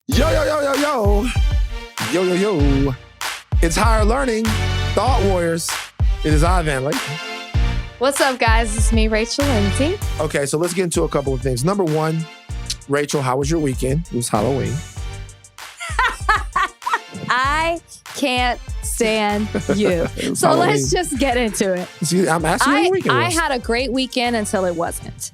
Yo, yo, yo, yo, yo. Yo, yo, yo. It's Higher Learning, Thought Warriors. It is I, Van Lathan. What's up, guys? It's me, Rachel Lindsay. Okay, so let's get into a couple of things. Number one, Rachel, how was your weekend? It was Halloween. I can't stand you. So Halloween. let's just get into it. See, I'm asking you your weekend I was. had a great weekend until it wasn't.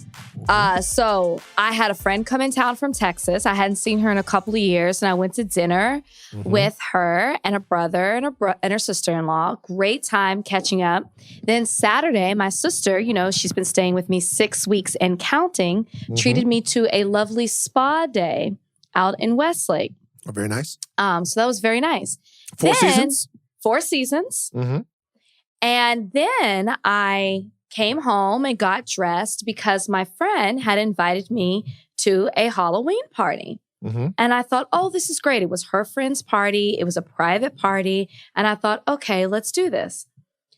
So I had a friend come in town from Texas. I hadn't seen her in a couple of years, and I went to dinner with her and a brother and her sister-in-law. Great time catching up. Then Saturday, my sister, she's been staying with me 6 weeks and counting, treated me to a lovely spa day out in Westlake. Oh, very nice. So that was very nice. Four seasons? 4 seasons. Mm-hmm. And then I came home and got dressed because my friend had invited me to a Halloween party. Mm-hmm. And I thought, oh, this is great. It was her friend's party. It was a private party. And I thought, okay, let's do this.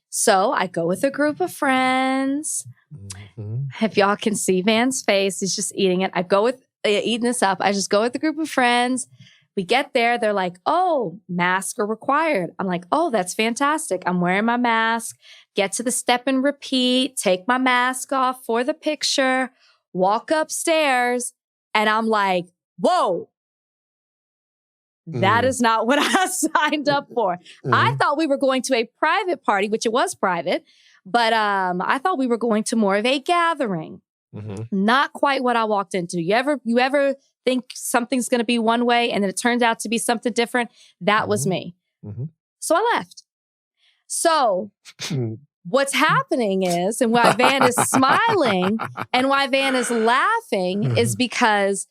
So I go with a group of friends. Mm-hmm. If y'all can see Van's face, he's just eating it. I go with eating this up. I just go with a group of friends. We get there. They're like, oh, masks are required. I'm like, oh, that's fantastic. I'm wearing my mask. Get to the step and repeat. Take my mask off for the picture. Walk upstairs. And I'm like, whoa. That is not what I signed up for. I thought we were going to a private party, which it was private. But I thought we were going to more of a gathering. Not quite what I walked into. You ever think something's going to be one way and then it turns out to be something different? That was me. So I left. So what's happening is, and why Van is smiling and why Van is laughing is because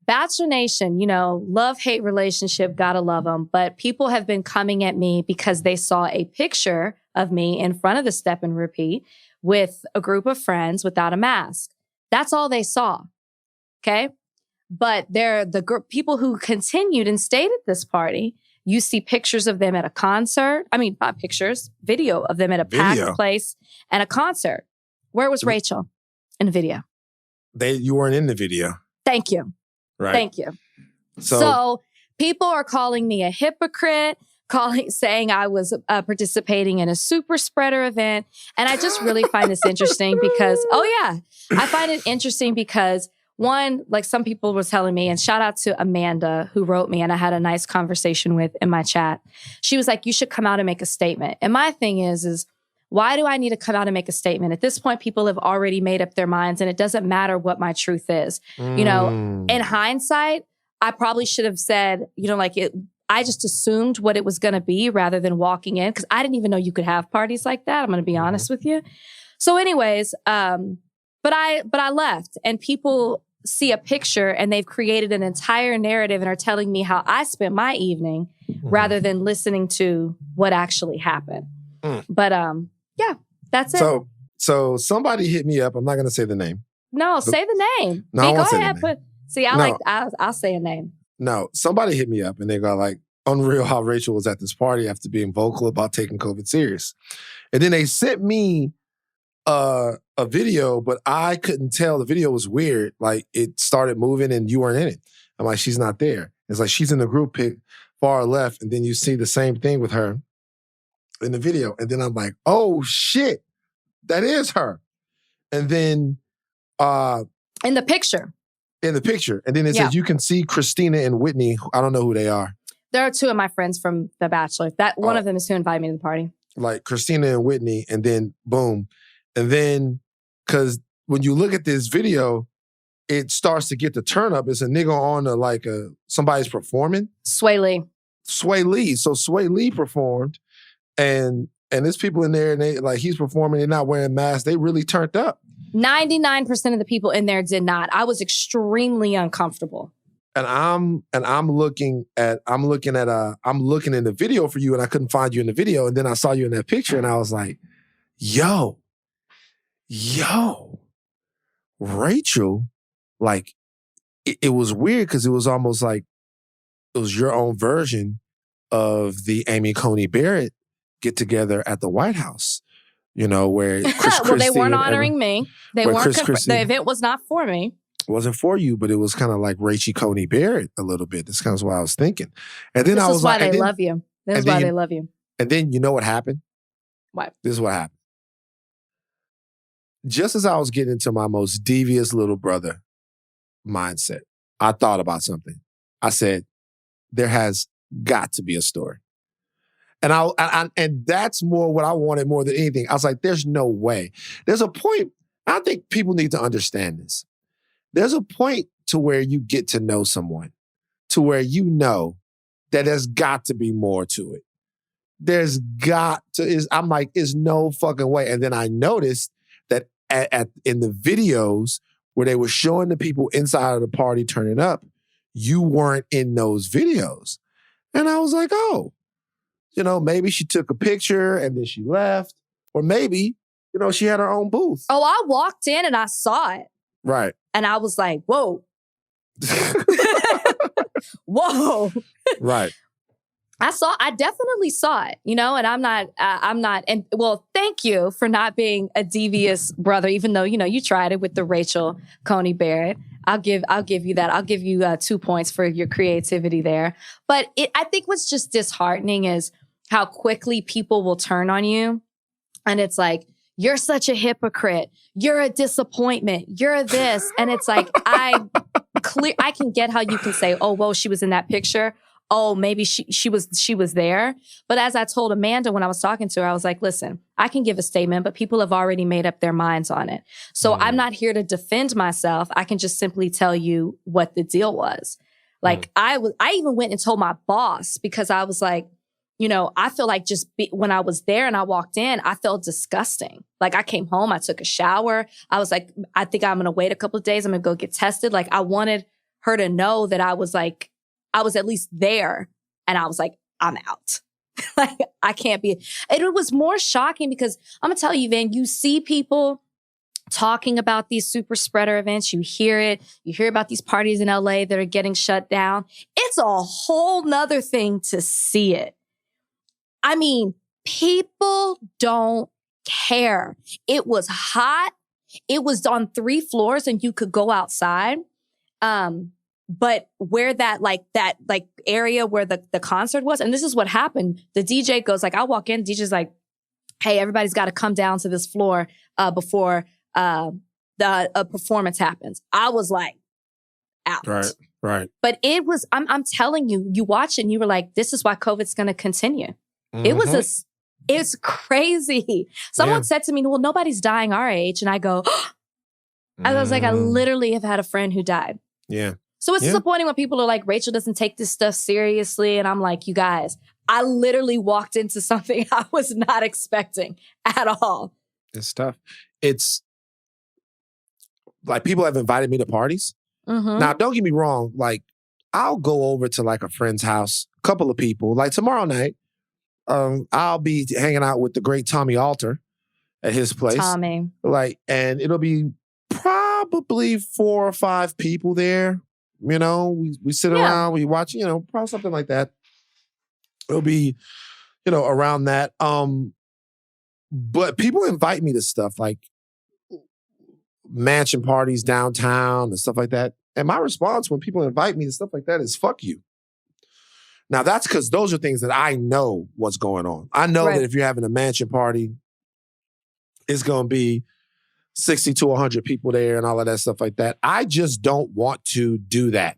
Bachelor Nation, love-hate relationship, gotta love them. But people have been coming at me because they saw a picture of me in front of the step and repeat with a group of friends without a mask. That's all they saw. Okay. But they're the people who continued and stayed at this party. You see pictures of them at a concert. I mean, not pictures, video of them at a packed place and a concert. Where was Rachel in the video? You weren't in the video. Thank you. Right. Thank you. So people are calling me a hypocrite, saying I was participating in a super spreader event. And I just really find this interesting because, I find it interesting because one, like some people were telling me, and shout out to Amanda who wrote me and I had a nice conversation with in my chat. She was like, you should come out and make a statement. And my thing is why do I need to come out and make a statement? At this point, people have already made up their minds and it doesn't matter what my truth is. In hindsight, I probably should have said, I just assumed what it was going to be rather than walking in because I didn't even know you could have parties like that. I'm going to be honest with you. So anyways, but I left and people see a picture and they've created an entire narrative and are telling me how I spent my evening rather than listening to what actually happened. But that's it. So somebody hit me up. I'm not going to say the name. No, say the name. No, I won't say the name. I'll say a name. No, somebody hit me up and they got like, unreal how Rachel was at this party after being vocal about taking COVID serious. And then they sent me a video, but I couldn't tell. The video was weird. Like it started moving and you weren't in it. I'm like, she's not there. It's like she's in the group pic far left. And then you see the same thing with her in the video. And then I'm like, oh shit, that is her. And then in the picture. And then it says you can see Christina and Whitney. I don't know who they are. There are 2 of my friends from The Bachelor. One of them is who invited me to the party. Like Christina and Whitney, and then boom. And then, because when you look at this video, it starts to get the turn up. It's a nigga on somebody's performing. Sway Lee. So Sway Lee performed, and there's people in there, and they he's performing. They're not wearing masks. They really turned up. 99% of the people in there did not. I was extremely uncomfortable. And I'm looking in the video for you, and I couldn't find you in the video, and then I saw you in that picture, and I was like, yo, Rachel, like it was weird because it was almost like it was your own version of the Amy Coney Barrett get together at the White House. Where Chris well, they weren't honoring me. They weren't. The event was not for me. It wasn't for you, but it was kind of like Rachel Coney Barrett a little bit. That's kind of what I was thinking. And then this I was is why like, they love you. This is why they love you. And then you know what happened? What? This is what happened. Just as I was getting into my most devious little brother mindset, I thought about something. I said, there has got to be a story. And and that's more what I wanted more than anything. I was like, there's no way. There's a point, I think people need to understand this. There's a point to where you get to know someone, to where you know that there's got to be more to it. There's got to, I'm like, there's no fucking way. And then I noticed that in the videos where they were showing the people inside of the party turning up, you weren't in those videos. And I was like, oh, maybe she took a picture and then she left. Or maybe, she had her own booth. Oh, I walked in and I saw it. Right. And I was like, whoa. Whoa. Right. I definitely saw it, and I'm not, and well, thank you for not being a devious brother, even though, you tried it with the Rachel Coney Barrett. I'll give you that. I'll give you 2 points for your creativity there. But I think what's just disheartening is how quickly people will turn on you. And it's like, you're such a hypocrite. You're a disappointment. You're this. And it's like, I can get how you can say, oh, well, she was in that picture. Oh, maybe she was there. But as I told Amanda when I was talking to her, I was like, listen, I can give a statement, but people have already made up their minds on it. So I'm not here to defend myself. I can just simply tell you what the deal was. Like I even went and told my boss because I was like, I feel like when I was there and I walked in, I felt disgusting. Like I came home, I took a shower. I was like, I think I'm going to wait a couple of days. I'm going to go get tested. Like I wanted her to know that I was at least there and I was like, I'm out. Like, I can't be. It was more shocking because I'm going to tell you, Van, you see people talking about these super spreader events. You hear about these parties in LA that are getting shut down. It's a whole nother thing to see it. I mean, people don't care. It was hot. It was on 3 floors and you could go outside. But where that area where the concert was, and this is what happened. The DJ goes like, I'll walk in, DJ's like, hey, everybody's got to come down to this floor before the performance happens. I was like, out. Right. But it was, I'm telling you, you watch it and you were like, this is why COVID's going to continue. Mm-hmm. It's crazy. Someone said to me, well, nobody's dying our age. And I go, I was like, I literally have had a friend who died. Yeah. So it's disappointing when people are like, Rachel doesn't take this stuff seriously. And I'm like, you guys, I literally walked into something I was not expecting at all. It's tough. It's like people have invited me to parties. Mm-hmm. Now, don't get me wrong. Like I'll go over to like a friend's house, a couple of people. Like tomorrow night, I'll be hanging out with the great Tommy Alter at his place. Tommy. And it'll be probably 4 or 5 people there. We sit around, we watch, probably something like that. It'll be, around that. But people invite me to stuff like mansion parties downtown and stuff like that. And my response when people invite me to stuff like that is, fuck you. Now, that's because those are things that I know what's going on. I know that if you're having a mansion party, it's going to be 60 to 100 people there and all of that stuff like that. I just don't want to do that,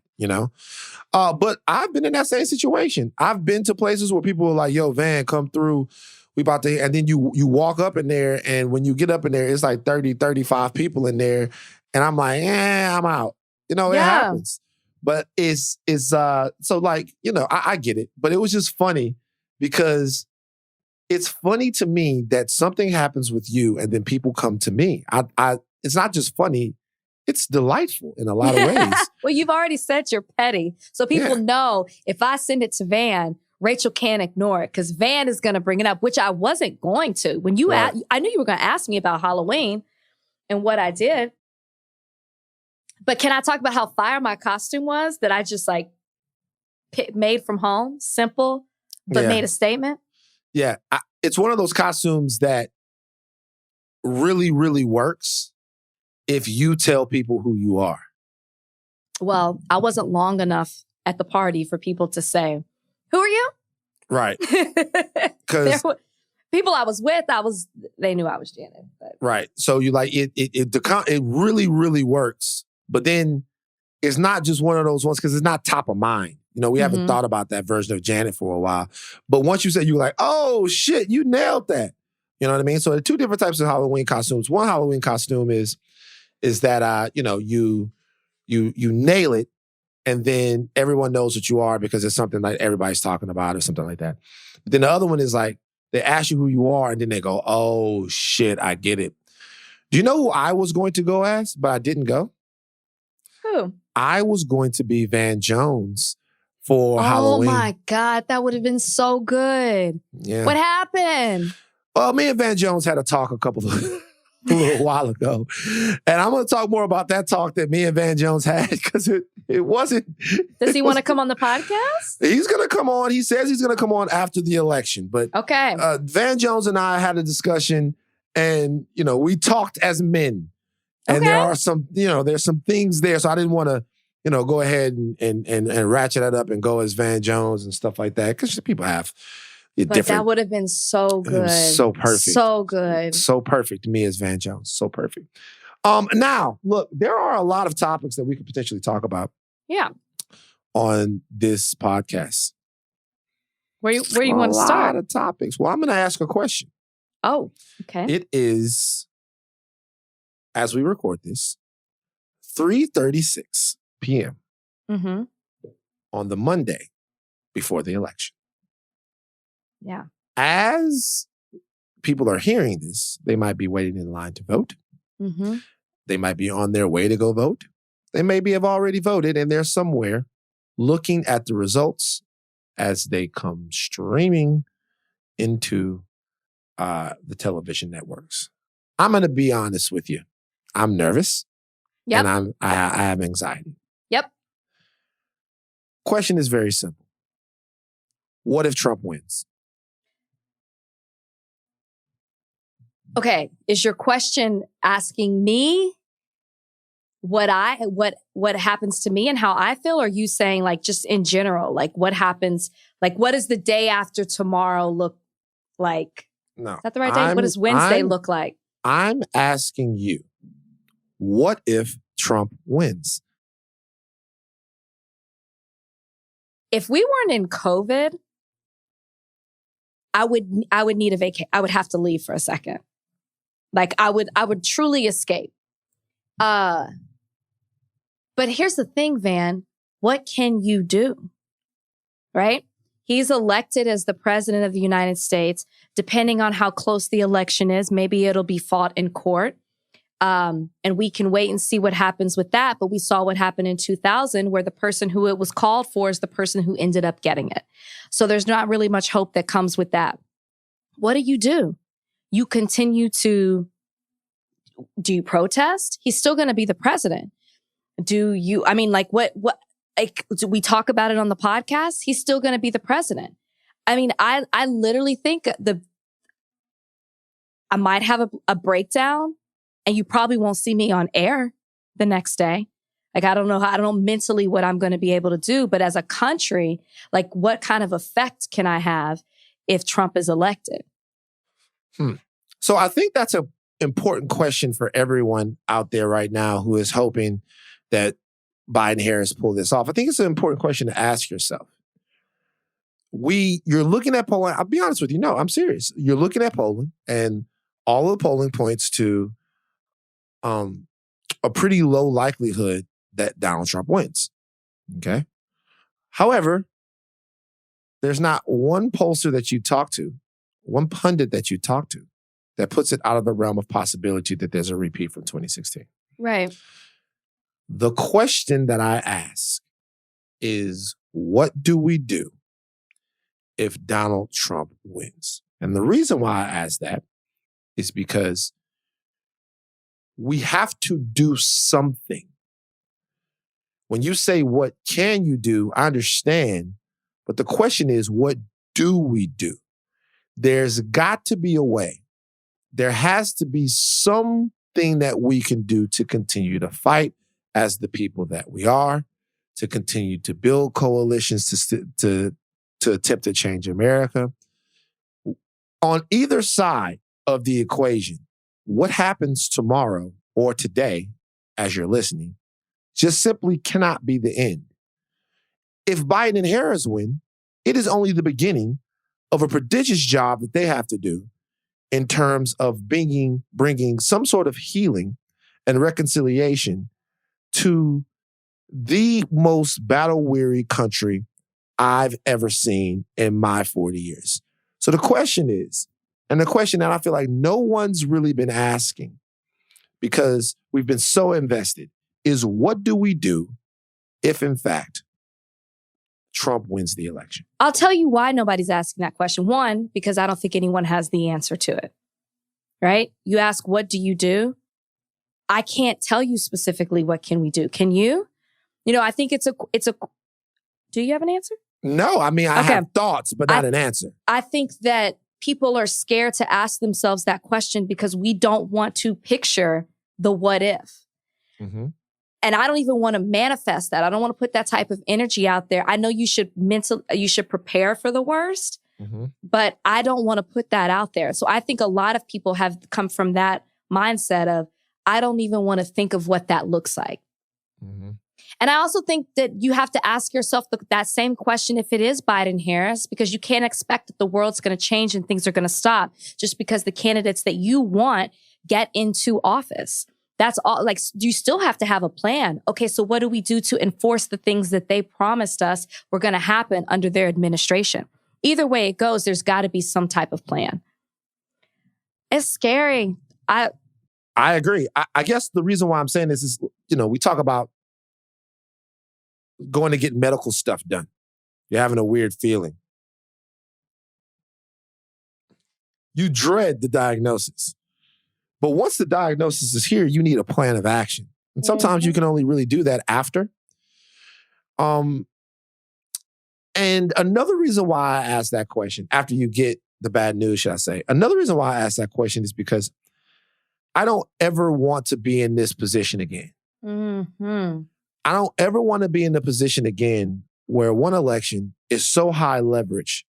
But I've been in that same situation. I've been to places where people are like, yo, Van, come through. We about to, and then you walk up in there, and when you get up in there, it's like 30, 35 people in there. And I'm like, I'm out. It happens. But it's so like, I get it. But it was just funny because it's funny to me that something happens with you and then people come to me. It's not just funny, it's delightful in a lot of ways. Well, you've already said you're petty. So people know if I send it to Van, Rachel can't ignore it because Van is going to bring it up, which I wasn't going to. When you I knew you were going to ask me about Halloween and what I did. But can I talk about how fire my costume was that I just made from home? Simple, but made a statement? Yeah. It's one of those costumes that really, really works if you tell people who you are. Well, I wasn't long enough at the party for people to say, "Who are you?" Right. Because people I was with, they knew I was Janet. But. Right. So you like it really, really works. But then it's not just one of those ones because it's not top of mind. We haven't thought about that version of Janet for a while. But once you said, you were like, oh shit, you nailed that. You know what I mean? So there are two different types of Halloween costumes. One Halloween costume is that you nail it, and then everyone knows what you are because it's something like everybody's talking about or something like that. But then the other one is like they ask you who you are, and then they go, oh shit, I get it. Do you know who I was going to go as, but I didn't go? Who? I was going to be Van Jones for Halloween. Oh my God, that would have been so good. Yeah. What happened? Well, me and Van Jones had a talk a little while ago. And I'm going to talk more about that talk that me and Van Jones had because it wasn't. Does he want to come on the podcast? He's going to come on. He says he's going to come on after the election. But okay. Van Jones and I had a discussion and, we talked as men. And there are some, there's some things there. So I didn't want to, go ahead and ratchet that up and go as Van Jones and stuff like that. Because people have different. That would have been so good. So perfect. So good. So perfect. Me as Van Jones. So perfect. Now, look, there are a lot of topics that we could potentially talk about. Yeah. On this podcast. Where you want to start? A lot of topics. Well, I'm going to ask a question. Oh, okay. It is, as we record this, 3:36 p.m. On the Monday before the election. Yeah. As people are hearing this, they might be waiting in line to vote. They might be on their way to go vote. They maybe have already voted and they're somewhere looking at the results as they come streaming into the television networks. I'm going to be honest with you. I'm nervous. Yep. And I have anxiety. Yep. Question is very simple. What if Trump wins? Okay. Is your question asking me what happens to me and how I feel? Or are you saying like just in general, like what happens, like what does the day after tomorrow look like? No. Is that the right day? What does Wednesday look like? I'm asking you, what if Trump wins? If we weren't in COVID, I would need a vacation. I would have to leave for a second. Like I would truly escape. But here's the thing, Van, what can you do? Right? He's elected as the president of the United States. Depending on how close the election is, maybe it'll be fought in court. And we can wait and see what happens with that. But we saw what happened in 2000, where the person who it was called for is the person who ended up getting it. So there's not really much hope that comes with that. What do? You continue to, do you protest? He's still going to be the president. Do we talk about it on the podcast? He's still going to be the president. I mean, I literally think I might have a breakdown and you probably won't see me on air the next day. Like, I don't know mentally what I'm going to be able to do, but as a country, like what kind of effect can I have if Trump is elected? So I think that's an important question for everyone out there right now who is hoping that Biden-Harris pull this off. I think it's an important question to ask yourself. You're looking at polling. I'll be honest with you. No, I'm serious. You're looking at polling, and all of the polling points to a pretty low likelihood that Donald Trump wins. Okay. However, there's not one pollster that you talk to, one pundit that you talk to, that puts it out of the realm of possibility that there's a repeat from 2016. Right. The question that I ask is, what do we do if Donald Trump wins? And the reason why I ask that is because we have to do something. When you say, what can you do? I understand. But the question is, what do we do? There's got to be a way. There has to be something that we can do to continue to fight as the people that we are, to continue to build coalitions to attempt to change America. On either side of the equation, what happens tomorrow or today, as you're listening, just simply cannot be the end. If Biden and Harris win, it is only the beginning of a prodigious job that they have to do in terms of bringing some sort of healing and reconciliation to the most battle-weary country I've ever seen in my 40 years. So the question is, and the question that I feel like no one's really been asking because we've been so invested, is what do we do if, in fact, Trump wins the election? I'll tell you why nobody's asking that question. One, because I don't think anyone has the answer to it, right? You ask, what do you do? I can't tell you specifically what can we do. Can you? I think it's a, do you have an answer? No, I mean, I have thoughts, but not an answer. I think that people are scared to ask themselves that question because we don't want to picture the what if. Mm-hmm. And I don't even want to manifest that. I don't want to put that type of energy out there. I know you should prepare for the worst, mm-hmm. but I don't want to put that out there. So I think a lot of people have come from that mindset of, I don't even want to think of what that looks like. Mm-hmm. And I also think that you have to ask yourself that same question if it is Biden-Harris, because you can't expect that the world's going to change and things are going to stop just because the candidates that you want get into office. That's all. Like, you still have to have a plan. Okay, so what do we do to enforce the things that they promised us were going to happen under their administration? Either way it goes, there's got to be some type of plan. It's scary. I agree. I guess the reason why I'm saying this is, we talk about going to get medical stuff done. You're having a weird feeling. You dread the diagnosis. But once the diagnosis is here, you need a plan of action. And sometimes you can only really do that after. And another reason why I asked that question, after you get the bad news, should I say, another reason why I asked that question is because I don't ever want to be in this position again. Mm-hmm. I don't ever want to be in the position again where one election is so high leverage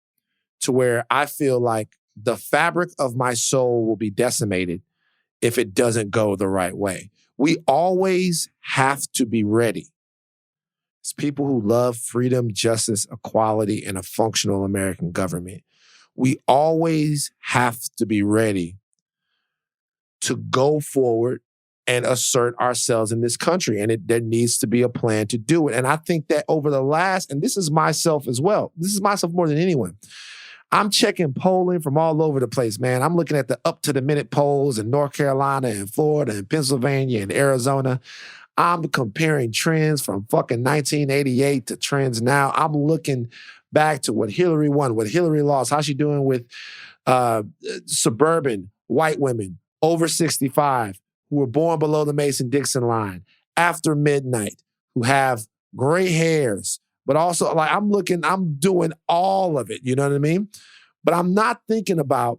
to where I feel like the fabric of my soul will be decimated if it doesn't go the right way. We always have to be ready. As people who love freedom, justice, equality, and a functional American government, we always have to be ready to go forward and assert ourselves in this country. And there needs to be a plan to do it. And I think that over the last, and this is myself as well, this is myself more than anyone, I'm checking polling from all over the place, man. I'm looking at the up-to-the-minute polls in North Carolina and Florida and Pennsylvania and Arizona. I'm comparing trends from fucking 1988 to trends now. I'm looking back to what Hillary won, what Hillary lost, how she doing with suburban white women over 65 who were born below the Mason-Dixon line, after midnight, who have gray hairs, but also, like, I'm doing all of it, you know what I mean? But I'm not thinking about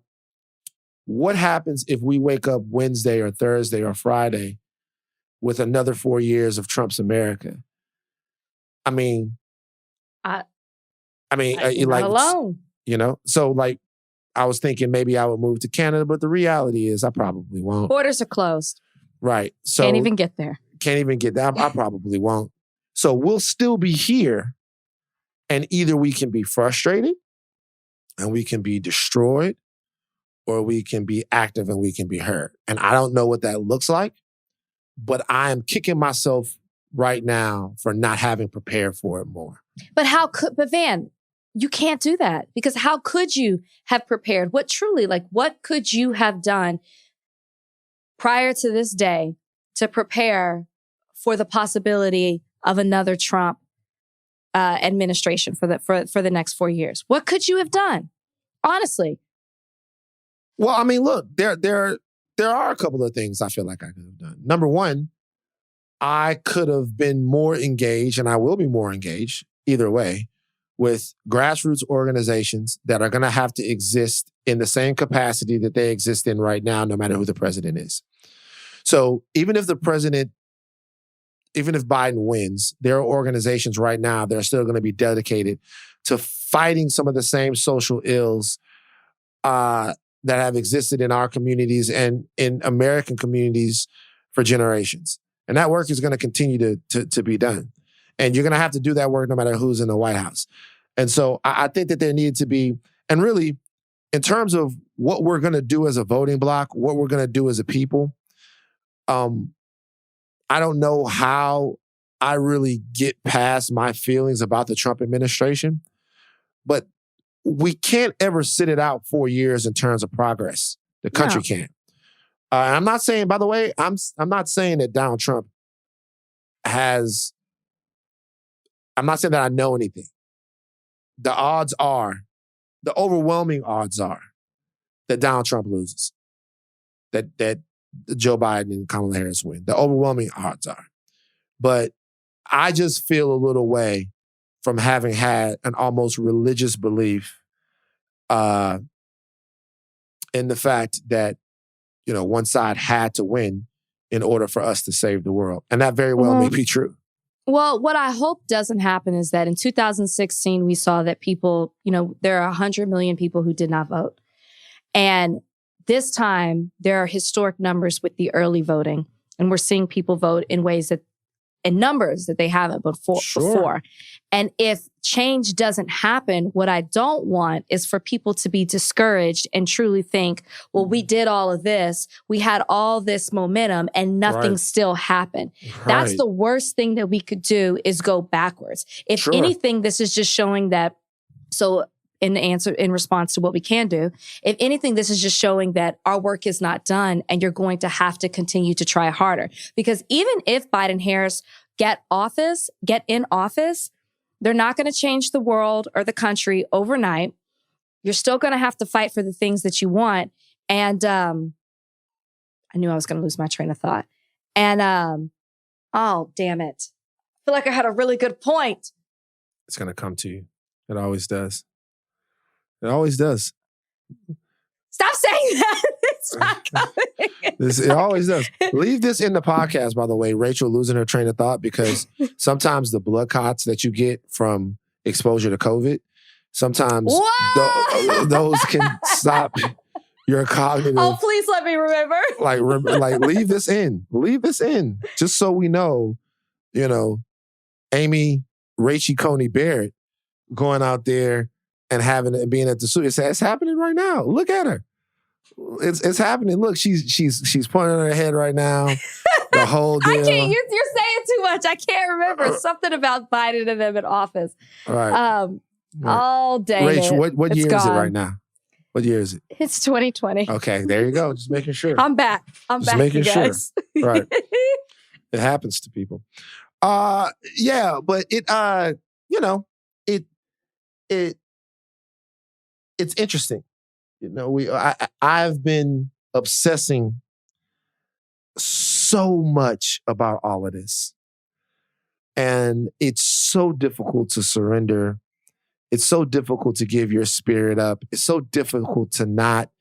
what happens if we wake up Wednesday or Thursday or Friday with another 4 years of Trump's America. I mean, you're like, not alone. So like, I was thinking maybe I would move to Canada, but the reality is I probably won't. Borders are closed. Right. So can't even get there. I probably won't. So we'll still be here, and either we can be frustrated and we can be destroyed, or we can be active and we can be hurt. And I don't know what that looks like, but I am kicking myself right now for not having prepared for it more. But Van, you can't do that, because how could you have prepared? What could you have done prior to this day to prepare for the possibility of another Trump administration for the next 4 years? What could you have done? Honestly. Well, I mean, look, there are a couple of things I feel like I could have done. Number one, I could have been more engaged, and I will be more engaged either way, with grassroots organizations that are going to have to exist in the same capacity that they exist in right now, no matter who the president is. So even if the president even if Biden wins, there are organizations right now that are still going to be dedicated to fighting some of the same social ills that have existed in our communities and in American communities for generations. And that work is going to continue to be done. And you're going to have to do that work no matter who's in the White House. And so I think that there needed to be, and really, in terms of what we're going to do as a voting bloc, what we're going to do as a people, I don't know how I really get past my feelings about the Trump administration, but we can't ever sit it out 4 years in terms of progress. The country can't. I'm not saying, by the way, I'm not saying that Donald Trump has, I'm not saying that I know anything. The overwhelming odds are that Donald Trump loses, that Joe Biden and Kamala Harris win. The overwhelming odds are. But I just feel a little way from having had an almost religious belief in the fact that, one side had to win in order for us to save the world. And that very well may be true. Well, what I hope doesn't happen is that in 2016, we saw that people, there are 100 million people who did not vote. And this time, there are historic numbers with the early voting. And we're seeing people vote in ways in numbers that they haven't before. And if change doesn't happen, what I don't want is for people to be discouraged and truly think, well, we did all of this, we had all this momentum, and nothing still happened. Right. That's the worst thing that we could do, is go backwards. If anything, this is just showing that, in response to what we can do, if anything, this is just showing that our work is not done and you're going to have to continue to try harder. Because even if Biden and Harris get in office, they're not going to change the world or the country overnight. You're still going to have to fight for the things that you want. And I knew I was going to lose my train of thought. And oh, damn it. I feel like I had a really good point. It's going to come to you. It always does. It always does. Stop saying that. It's not coming. It always does. Leave this in the podcast, by the way, Rachel losing her train of thought, because sometimes the blood clots that you get from exposure to COVID, sometimes those can stop your cognitive. Oh, please let me remember. Like leave this in. Leave this in. Just so we know, Amy Rachel Coney Barrett going out there and being at the suit. It's happening right now. Look at her. It's happening. Look, she's pointing her head right now. The whole deal. I can't. You're saying too much. I can't remember something about Biden and them in office. All right. All day. Rachel, what year is it right now? What year is it? It's 2020. Okay, there you go. Just making sure. I'm back. Just making sure. Right. It happens to people. Yeah, but it's interesting. I've been obsessing so much about all of this. And it's so difficult to surrender. It's so difficult to give your spirit up. It's so difficult to not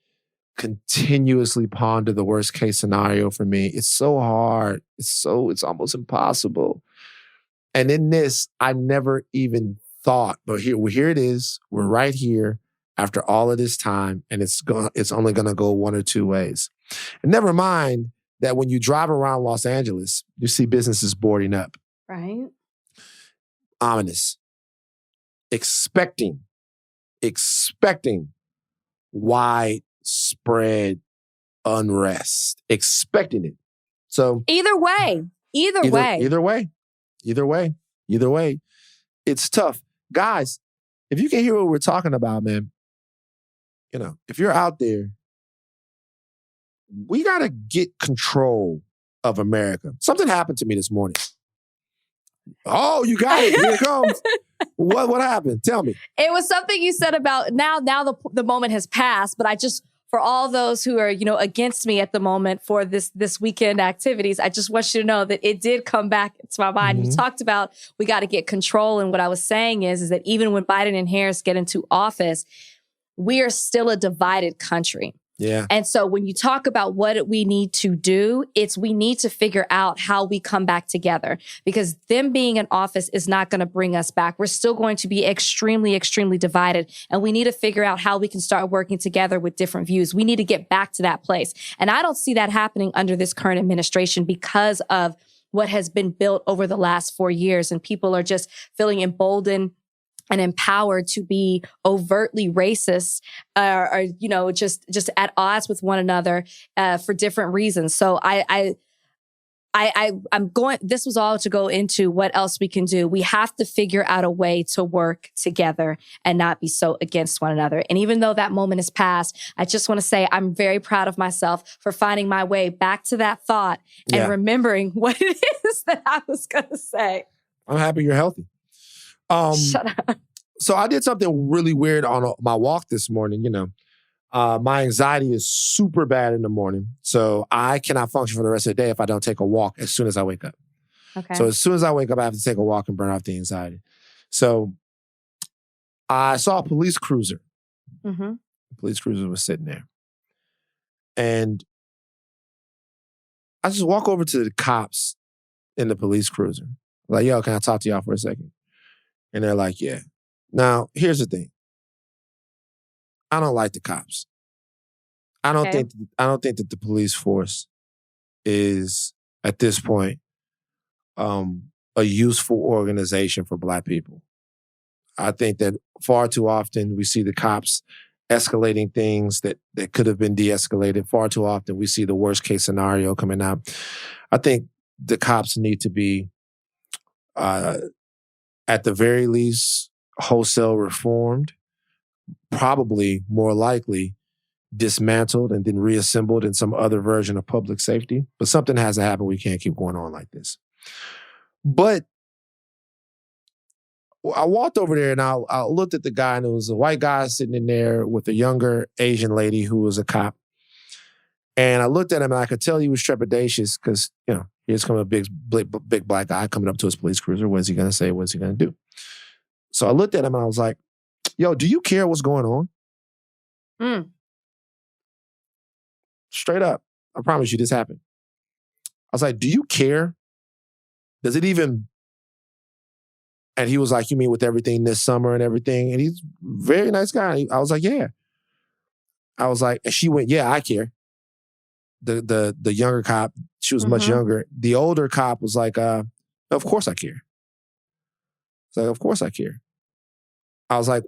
continuously ponder the worst case scenario for me. It's so hard. It's almost impossible. And in this, I never even thought, but here it is. We're right here after all of this time, and it's only going to go one or two ways. And never mind that when you drive around Los Angeles, you see businesses boarding up. Right. Ominous. Expecting widespread unrest. Expecting it. So Either way. It's tough. Guys, if you can hear what we're talking about, man, if you're out there, we got to get control of America. Something happened to me this morning. Oh, you got it. Here it comes. What happened? Tell me. It was something you said about now the moment has passed, but for all those who are, against me at the moment for this weekend activities, I just want you to know that it did come back to my mind. Mm-hmm. You talked about we got to get control. And what I was saying is that even when Biden and Harris get into office, we are still a divided country. Yeah. And so when you talk about what we need to do, we need to figure out how we come back together, because them being in office is not going to bring us back. We're still going to be extremely, extremely divided. And we need to figure out how we can start working together with different views. We need to get back to that place. And I don't see that happening under this current administration because of what has been built over the last 4 years. And people are just feeling emboldened and empowered to be overtly racist, or just at odds with one another for different reasons. So I'm going. This was all to go into what else we can do. We have to figure out a way to work together and not be so against one another. And even though that moment is past, I just want to say I'm very proud of myself for finding my way back to that thought and remembering what it is that I was going to say. I'm happy you're healthy. Shut up. So I did something really weird on my walk this morning. My anxiety is super bad in the morning. So I cannot function for the rest of the day if I don't take a walk as soon as I wake up. Okay. So as soon as I wake up, I have to take a walk and burn off the anxiety. So I saw a police cruiser. Mm-hmm. The police cruiser was sitting there. And I just walk over to the cops in the police cruiser. Like, yo, can I talk to y'all for a second? And they're like, yeah. Now, here's the thing. I don't like the cops. I don't think that the police force is, at this point, a useful organization for Black people. I think that far too often we see the cops escalating things that could have been de-escalated. Far too often we see the worst case scenario coming out. I think the cops need to be, at the very least, wholesale reformed, probably more likely dismantled and then reassembled in some other version of public safety. But something has to happen. We can't keep going on like this. But I walked over there and I looked at the guy, and it was a white guy sitting in there with a younger Asian lady who was a cop. And I looked at him and I could tell he was trepidatious because, here's coming a big Black guy coming up to his police cruiser. What is he going to say? What is he going to do? So I looked at him and I was like, yo, do you care what's going on? Straight up. I promise you this happened. I was like, do you care? Does it even... And he was like, you mean with everything this summer and everything? And he's a very nice guy. I was like, yeah. I was like, and she went, yeah, I care. The younger cop, she was much younger. The older cop was like, of course I care. It's like, of course I care. I was like,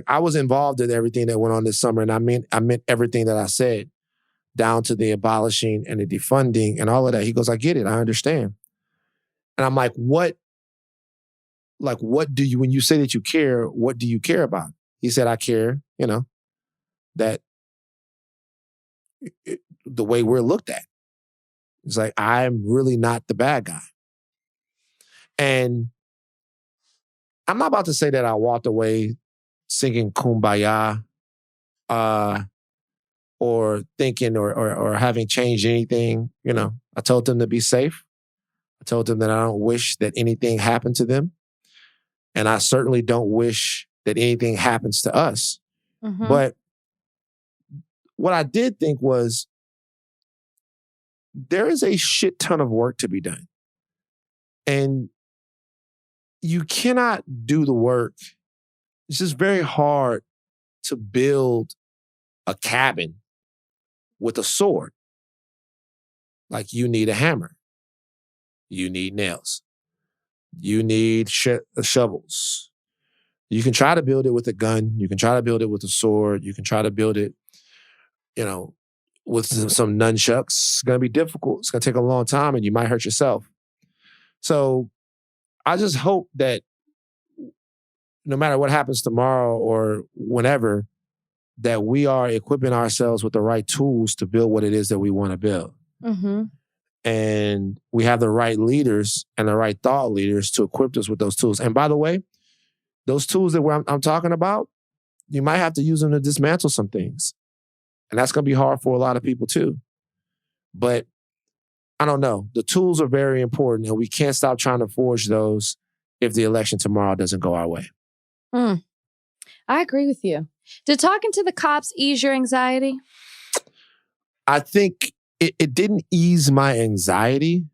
I was involved in everything that went on this summer, and I meant everything that I said, down to the abolishing and the defunding and all of that. He goes, I get it, I understand. And I'm like, what do you, when you say that you care, what do you care about? He said, I care, that the way we're looked at. It's like, I'm really not the bad guy. And I'm not about to say that I walked away singing Kumbaya, or thinking or having changed anything. I told them to be safe. I told them that I don't wish that anything happened to them. And I certainly don't wish that anything happens to us. Mm-hmm. But what I did think was, there is a shit ton of work to be done. And you cannot do the work. It's just very hard to build a cabin with a sword. Like, you need a hammer. You need nails. You need shovels. You can try to build it with a gun. You can try to build it with a sword. You can try to build it, with some nunchucks. It's going to be difficult. It's going to take a long time, and you might hurt yourself. So I just hope that no matter what happens tomorrow or whenever, that we are equipping ourselves with the right tools to build what it is that we want to build. Mm-hmm. And we have the right leaders and the right thought leaders to equip us with those tools. And by the way, those tools that I'm talking about, you might have to use them to dismantle some things. And that's going to be hard for a lot of people too. But I don't know. The tools are very important, and we can't stop trying to forge those if the election tomorrow doesn't go our way. I agree with you. Did talking to the cops ease your anxiety? I think it didn't ease my anxiety,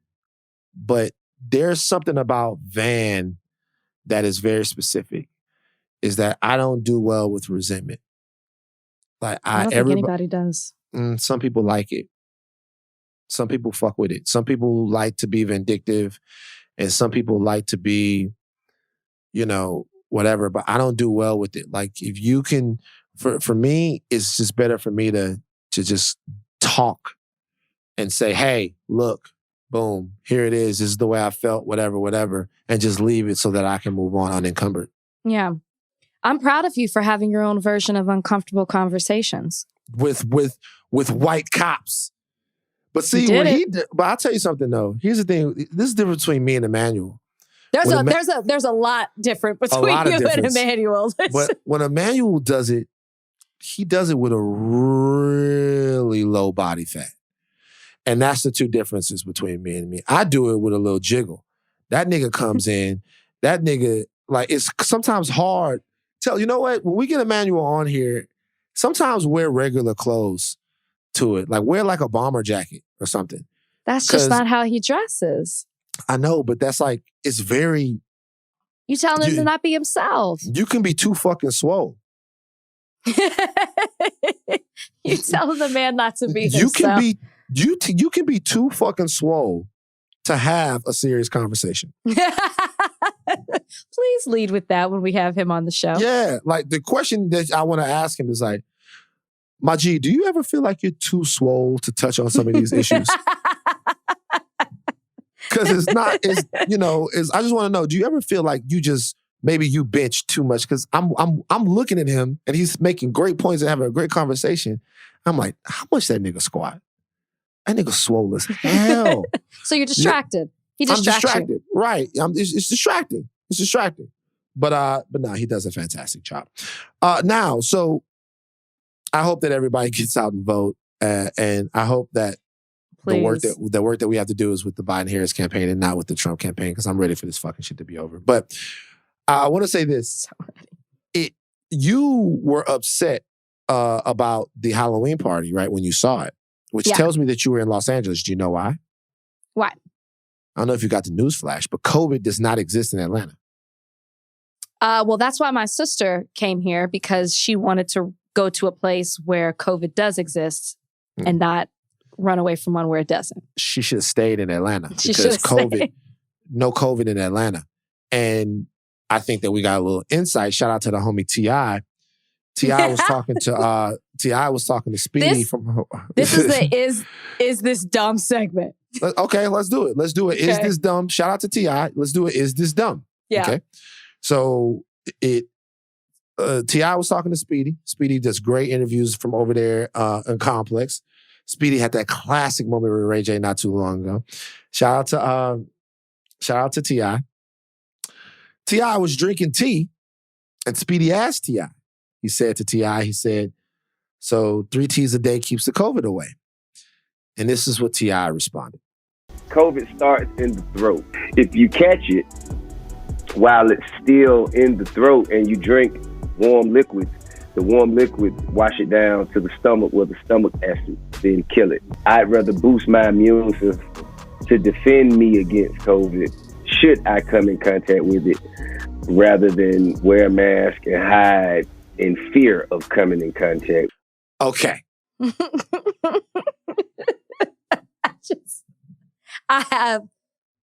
but there's something about Van that is very specific, is that I don't do well with resentment. Like I don't think anybody does. Some people like it. Some people fuck with it. Some people like to be vindictive, and some people like to be, whatever. But I don't do well with it. Like if you can, for me, it's just better for me to just talk and say, hey, look, boom, here it is. This is the way I felt, whatever, and just leave it so that I can move on unencumbered. Yeah. I'm proud of you for having your own version of uncomfortable conversations. With white cops. But see, but I'll tell you something though. Here's the thing. This is the difference between me and Emmanuel. There's a lot different between you and Emmanuel. But when Emmanuel does it, he does it with a really low body fat. And that's the two differences between me and me. I do it with a little jiggle. That nigga comes in, that nigga, like, it's sometimes hard. You know what? When we get Emmanuel on here, sometimes wear regular clothes to it. Like, wear like a bomber jacket or something. That's just not how he dresses. I know, but that's like, it's very... You tell him to not be himself. You can be too fucking swole. You tell the man not to be himself. You can be too fucking swole to have a serious conversation. Please lead with that when we have him on the show. Yeah, like the question that I want to ask him is like, my G, do you ever feel like you're too swole to touch on some of these issues? Because I just want to know, do you ever feel like maybe you bench too much? Because I'm looking at him and he's making great points and having a great conversation. I'm like, how much that nigga squat? That nigga swole as hell. So you're distracted. He distracts I'm distracted. You. Right. It's distracting. It's distracting. But no, he does a fantastic job. Now, so I hope that everybody gets out and vote. And I hope that the work that we have to do is with the Biden-Harris campaign and not with the Trump campaign, because I'm ready for this fucking shit to be over. But I want to say this. You were upset about the Halloween party, right, when you saw it, which tells me that you were in Los Angeles. Do you know why? Why? I don't know if you got the news flash, but COVID does not exist in Atlanta. Well, that's why my sister came here, because she wanted to go to a place where COVID does exist and not run away from one where it doesn't. She should have stayed in Atlanta because no COVID in Atlanta. And I think that we got a little insight. Shout out to the homie T.I. T.I. was talking to Speedy This is the is this dumb segment. Okay, let's do it. Okay. Is this dumb? Shout out to T.I. Let's do it. Is this dumb? Yeah. Okay. So T.I. was talking to Speedy. Speedy does great interviews from over there in Complex. Speedy had that classic moment with Ray J not too long ago. Shout out to T.I. T.I. was drinking tea, and Speedy asked T.I. He said to T.I., so 3 teas a day keeps the COVID away. And this is what T.I. responded. COVID starts in the throat. If you catch it while it's still in the throat and you drink warm liquids, the warm liquid wash it down to the stomach with the stomach acid, then kill it. I'd rather boost my immune system to defend me against COVID should I come in contact with it, rather than wear a mask and hide in fear of coming in contact. Okay. I have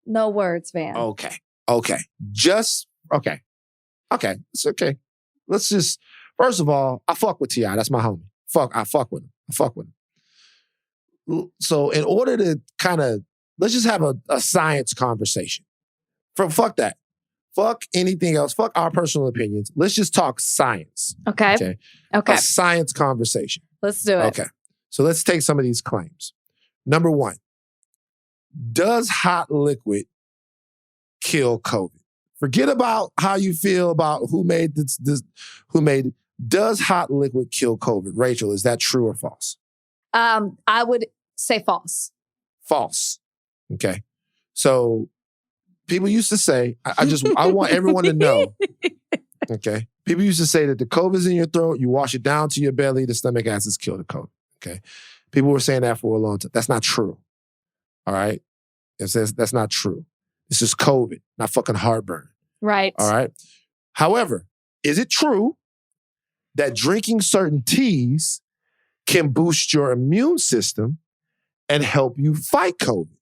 no words, Van. Okay. It's okay. Let's just, first of all, I fuck with T.I. That's my homie. I fuck with him. So in order to let's just have a science conversation. Fuck that. Fuck anything else. Fuck our personal opinions. Let's just talk science. Okay. A science conversation. Let's do it. Okay. So let's take some of these claims. Number 1, does hot liquid kill COVID? Forget about how you feel about who made this. Does hot liquid kill COVID? Rachel, is that true or false? I would say false. False. Okay. So people used to say, I want everyone to know, okay? People used to say that the COVID's in your throat, you wash it down to your belly, the stomach acids kill the COVID, okay? People were saying that for a long time. That's not true, all right? It says that's not true. This is COVID, not fucking heartburn. Right. All right? However, is it true that drinking certain teas can boost your immune system and help you fight COVID?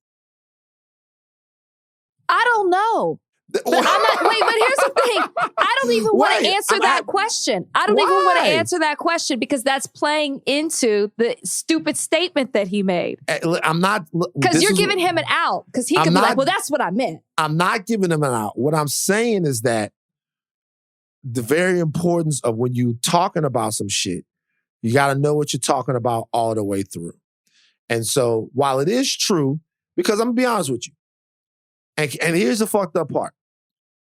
I don't know. But but here's the thing. I don't even want to answer that question. I don't even want to answer that question because that's playing into the stupid statement that he made. I'm not... Because you're giving him an out. Because he could be like, well, that's what I meant. I'm not giving him an out. What I'm saying is that the very importance of when you talking about some shit, you got to know what you're talking about all the way through. And so while it is true, because I'm going to be honest with you, and here's the fucked up part.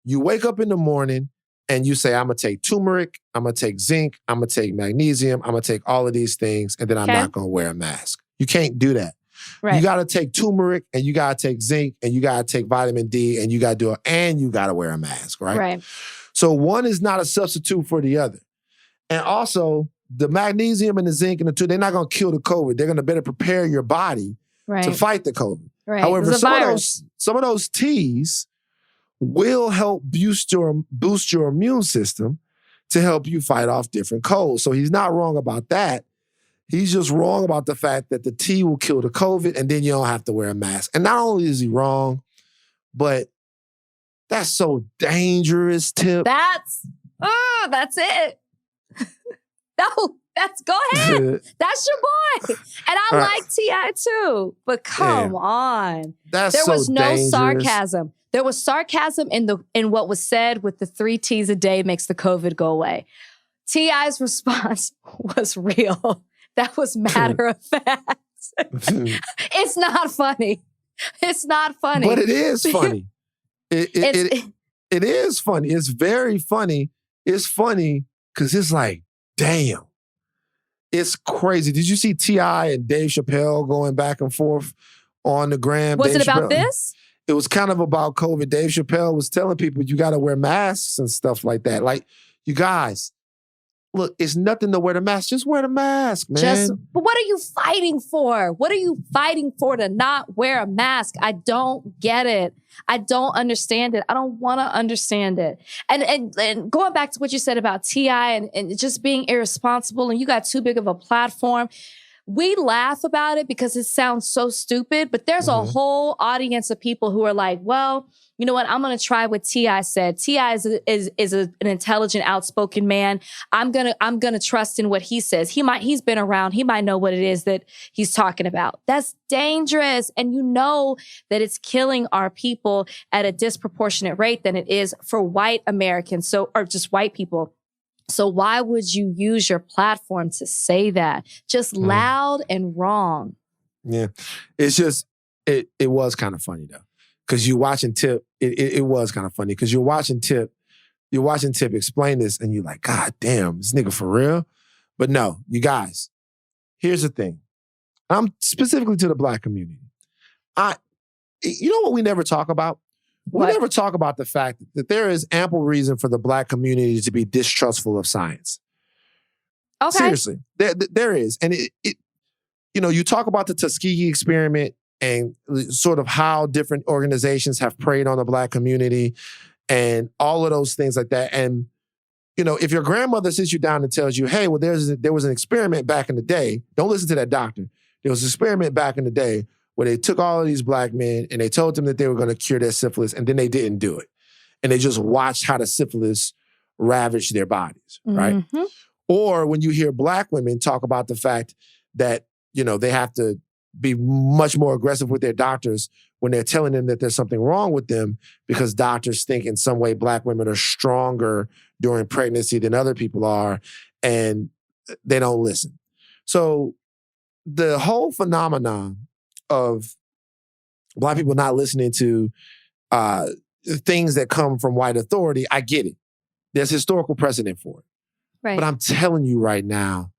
You wake up in the morning and you say, I'm going to take turmeric, I'm going to take zinc, I'm going to take magnesium, I'm going to take all of these things, and then I'm not going to wear a mask. You can't do that. Right. You got to take turmeric and you got to take zinc and you got to take vitamin D and you got to do it, and you got to wear a mask, right? Right. So one is not a substitute for the other. And also, the magnesium and the zinc and the two, they're not going to kill the COVID. They're going to better prepare your body to fight the COVID. Right. However, some of those teas will help boost your immune system to help you fight off different colds. So he's not wrong about that. He's just wrong about the fact that the tea will kill the COVID and then you don't have to wear a mask. And not only is he wrong, but that's so dangerous, Tip. That's it. No, go ahead. That's your boy. And I like T.I. too. But come on. There was no dangerous. sarcasm. There was sarcasm in what was said with the 3 teas a day makes the COVID go away. T.I.'s response was real. That was matter of fact. It's not funny. It's not funny. But it is funny. It is funny. It's very funny. It's funny because it's like, damn. It's crazy. Did you see T.I. and Dave Chappelle going back and forth on the gram? Was it about this? It was kind of about COVID. Dave Chappelle was telling people you got to wear masks and stuff like that. Like, you guys, look, it's nothing to wear the mask. Just wear the mask, man. But what are you fighting for? What are you fighting for to not wear a mask? I don't get it. I don't understand it. I don't want to understand it. And going back to what you said about T.I. and just being irresponsible, and you got too big of a platform. We laugh about it because it sounds so stupid, but there's a whole audience of people who are like, well, you know what? I'm going to try what T.I. said. T.I. is an intelligent, outspoken man. I'm going to trust in what he says. He's been around. He might know what it is that he's talking about. That's dangerous. And you know that it's killing our people at a disproportionate rate than it is for white Americans. Or just white people. So why would you use your platform to say that? Just loud and wrong. Yeah. It's just, it was kind of funny though. Because you're watching Tip, it was kind of funny. Because you're watching Tip explain this and you're like, God damn, this nigga for real? But no, you guys, here's the thing. I'm specifically to the Black community. You know what we never talk about? We never talk about the fact that there is ample reason for the Black community to be distrustful of science. Okay. Seriously, there is. And you talk about the Tuskegee experiment and sort of how different organizations have preyed on the Black community and all of those things like that. And, if your grandmother sits you down and tells you, hey, well, there was an experiment back in the day, don't listen to that doctor. There was an experiment back in the day where they took all of these Black men and they told them that they were going to cure their syphilis, and then they didn't do it. And they just watched how the syphilis ravaged their bodies, right? Mm-hmm. Or when you hear Black women talk about the fact that, they have to be much more aggressive with their doctors when they're telling them that there's something wrong with them because doctors think in some way Black women are stronger during pregnancy than other people are, and they don't listen. So the whole phenomenon of Black people not listening to things that come from white authority, I get it. There's historical precedent for it. Right. But I'm telling you right now,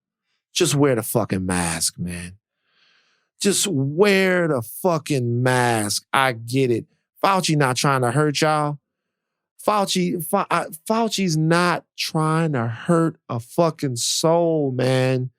just wear the fucking mask, man. Just wear the fucking mask. I get it. Fauci not trying to hurt y'all. Fauci's not trying to hurt a fucking soul, man.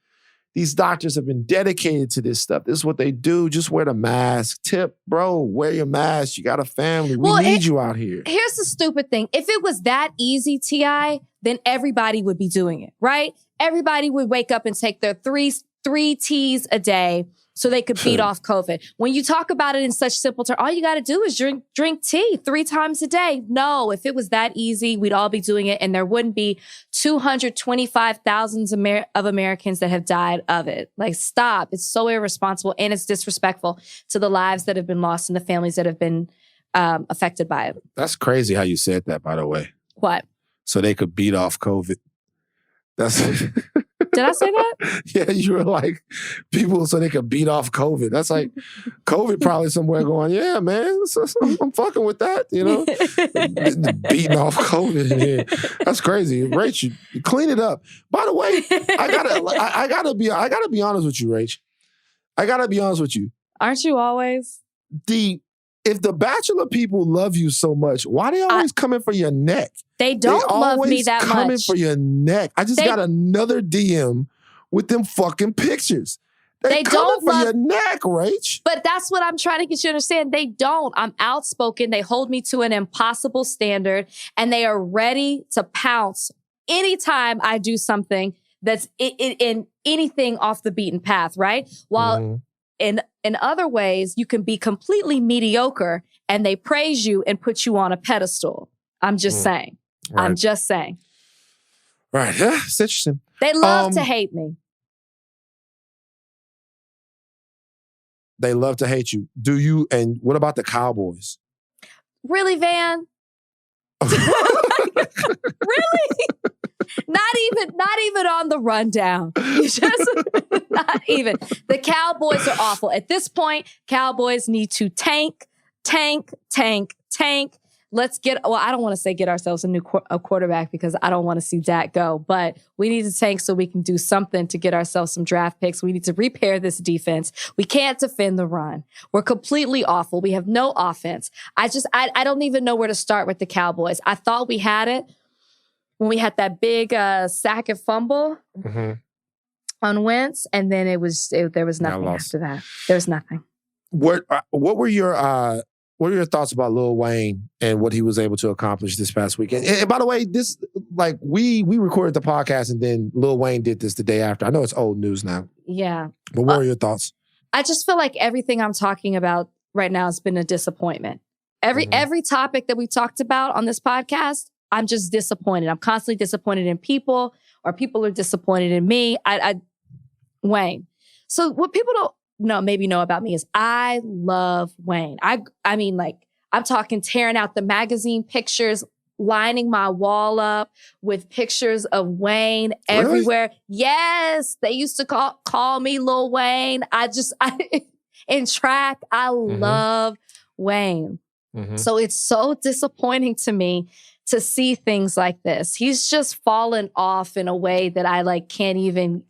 These doctors have been dedicated to this stuff. This is what they do. Just wear the mask. Tip, bro, wear your mask. You got a family. We need you out here. Here's the stupid thing. If it was that easy, T.I., then everybody would be doing it, right? Everybody would wake up and take their three teas a day so they could beat off COVID. When you talk about it in such simple terms, all you got to do is drink tea 3 times a day. No, if it was that easy, we'd all be doing it, and there wouldn't be 225,000 of Americans that have died of it. Like, stop. It's so irresponsible, and it's disrespectful to the lives that have been lost and the families that have been affected by it. That's crazy how you said that, by the way. What? So they could beat off COVID. That's... Did I say that? Yeah, you were like, people so they could beat off COVID. That's like, COVID probably somewhere going, yeah, man, I'm fucking with that, you know? Beating off COVID. Yeah. That's crazy. Rach, you clean it up. By the way, I gotta be honest with you, Rach. I gotta be honest with you. Aren't you always? If the Bachelor people love you so much, why they always coming for your neck? They don't love me that much. Coming for your neck. I just got another DM with them fucking pictures. They coming for your neck, Rach. But that's what I'm trying to get you to understand. They don't. I'm outspoken. They hold me to an impossible standard, and they are ready to pounce anytime I do something that's in anything off the beaten path, right? While in other ways, you can be completely mediocre and they praise you and put you on a pedestal. I'm just saying. Right. I'm just saying. Right. Yeah, it's interesting. They love to hate me. They love to hate you. Do you? And what about the Cowboys? Really, Van? Really? Not even on the rundown. You just not even. The Cowboys are awful. At this point, Cowboys need to tank. Let's I don't want to say get ourselves a new quarterback because I don't want to see Dak go, but we need to tank so we can do something to get ourselves some draft picks. We need to repair this defense. We can't defend the run. We're completely awful. We have no offense. I don't even know where to start with the Cowboys. I thought we had it when we had that big sack and fumble on Wentz, and then there was nothing after that. There was nothing. What were your thoughts about Lil Wayne and what he was able to accomplish this past weekend? And by the way, this we recorded the podcast and then Lil Wayne did this the day after. I know it's old news now. Yeah. But what are your thoughts? I just feel like everything I'm talking about right now has been a disappointment. Every topic that we talked about on this podcast, I'm just disappointed. I'm constantly disappointed in people, or people are disappointed in me. Wayne. So what people don't know about me is I love Wayne. I mean, like, I'm talking tearing out the magazine pictures, lining my wall up with pictures of Wayne everywhere. Really? Yes, they used to call me Lil Wayne. In track, I love Wayne. So it's so disappointing to me to see things like this. He's just fallen off in a way that I can't even.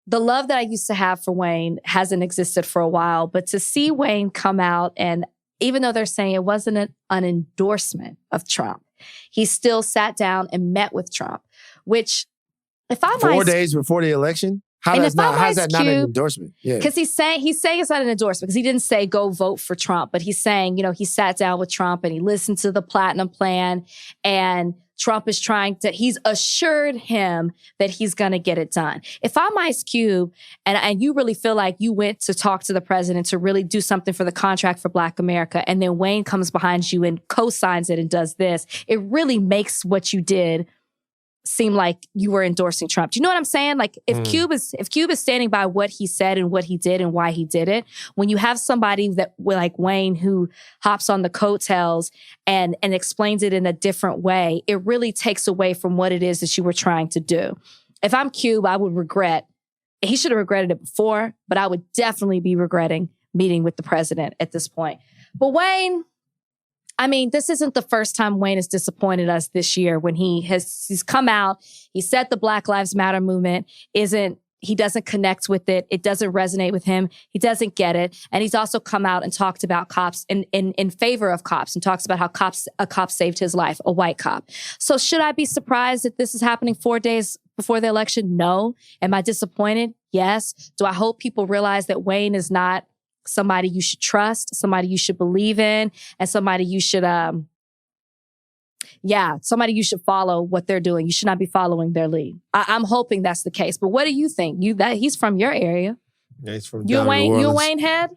The love that I used to have for Wayne hasn't existed for a while, but to see Wayne come out, and even though they're saying it wasn't an endorsement of Trump, he still sat down and met with Trump, which if I'm 4 days before the election, how's that not an endorsement? Yeah, because he's saying it's not an endorsement because he didn't say go vote for Trump, but he's saying, he sat down with Trump and he listened to the Platinum Plan, and Trump is he's assured him that he's going to get it done. If I'm Ice Cube and you really feel like you went to talk to the president to really do something for the contract for Black America, and then Wayne comes behind you and co-signs it and does this, it really makes what you did seem like you were endorsing Trump. Do you know what I'm saying? Like, if Cube is standing by what he said and what he did and why he did it, when you have somebody that like Wayne who hops on the coattails and explains it in a different way, it really takes away from what it is that you were trying to do. If I'm Cube, I would regret. He should have regretted it before, but I would definitely be regretting meeting with the president at this point. But Wayne, I mean, this isn't the first time Wayne has disappointed us this year when he's come out. He said the Black Lives Matter movement isn't he doesn't connect with it. It doesn't resonate with him. He doesn't get it. And he's also come out and talked about cops in favor of cops and talks about how a cop saved his life, a white cop. So should I be surprised that this is happening 4 days before the election? No. Am I disappointed? Yes. Do I hope people realize that Wayne is not somebody you should trust, somebody you should believe in, and somebody you should, somebody you should follow what they're doing. You should not be following their lead. I'm hoping that's the case. But what do you think? He's from your area. Yeah, he's from you a Wayne head?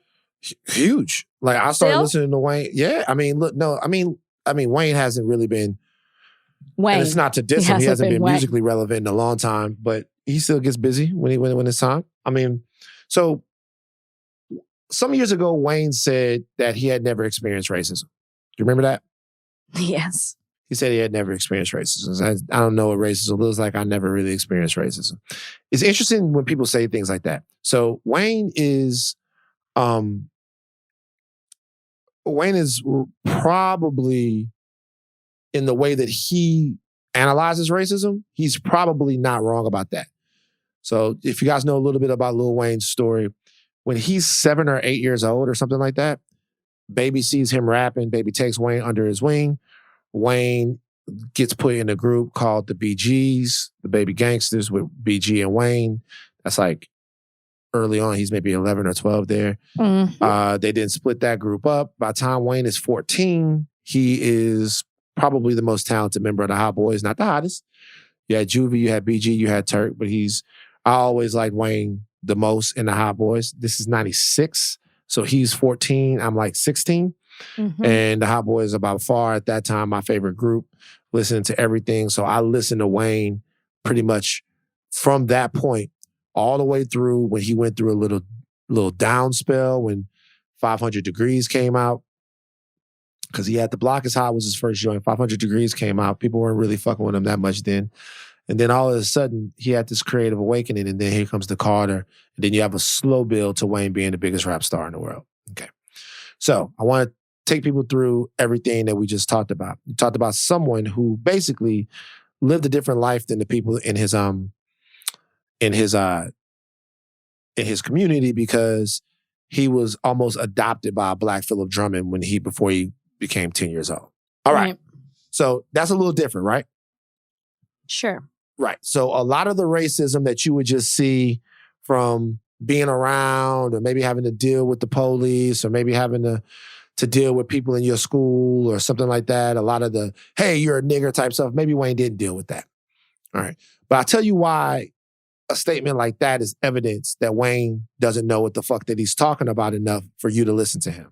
Huge. Like I started Still? listening to Wayne. Yeah, I mean, look, no, I mean, Wayne hasn't really been. Wayne. And it's not to diss him. He hasn't been musically relevant in a long time, but he still gets busy when it's time. I mean, so some years ago, Wayne said that he had never experienced racism. Do you remember that? Yes. He said he had never experienced racism. I don't know what racism looks like. I never really experienced racism. It's interesting when people say things like that. So Wayne is probably, in the way that he analyzes racism, he's probably not wrong about that. So if you guys know a little bit about Lil Wayne's story, when he's 7 or 8 years old or something like that, Baby sees him rapping. Baby takes Wayne under his wing. Wayne gets put in a group called the BGs, the Baby Gangsters, with BG and Wayne. That's like early on. He's maybe 11 or 12 there. Mm-hmm. They didn't split that group up. By the time Wayne is 14, he is probably the most talented member of the Hot Boys. Not the hottest. You had Juvie, you had BG, you had Turk, but I always liked Wayne the most in the Hot Boys. This is 96. So he's 14. I'm like 16. Mm-hmm. And the Hot Boys are by far at that time my favorite group, listening to everything. So I listened to Wayne pretty much from that point all the way through when he went through a little down spell when 500 Degrees came out. Because he had The Block Is Hot was his first joint. 500 Degrees came out. People weren't really fucking with him that much then. And then all of a sudden, he had this creative awakening, and then here comes the Carter. And then you have a slow build to Wayne being the biggest rap star in the world. Okay. So I want to take people through everything that we just talked about. We talked about someone who basically lived a different life than the people in his community, because he was almost adopted by a Black Philip Drummond before he became 10 years old. All right. So that's a little different, right? Sure. Right. So a lot of the racism that you would just see from being around, or maybe having to deal with the police, or maybe having to deal with people in your school or something like that, a lot of the, hey, you're a nigger type stuff, maybe Wayne didn't deal with that. All right. But I'll tell you why a statement like that is evidence that Wayne doesn't know what the fuck that he's talking about enough for you to listen to him.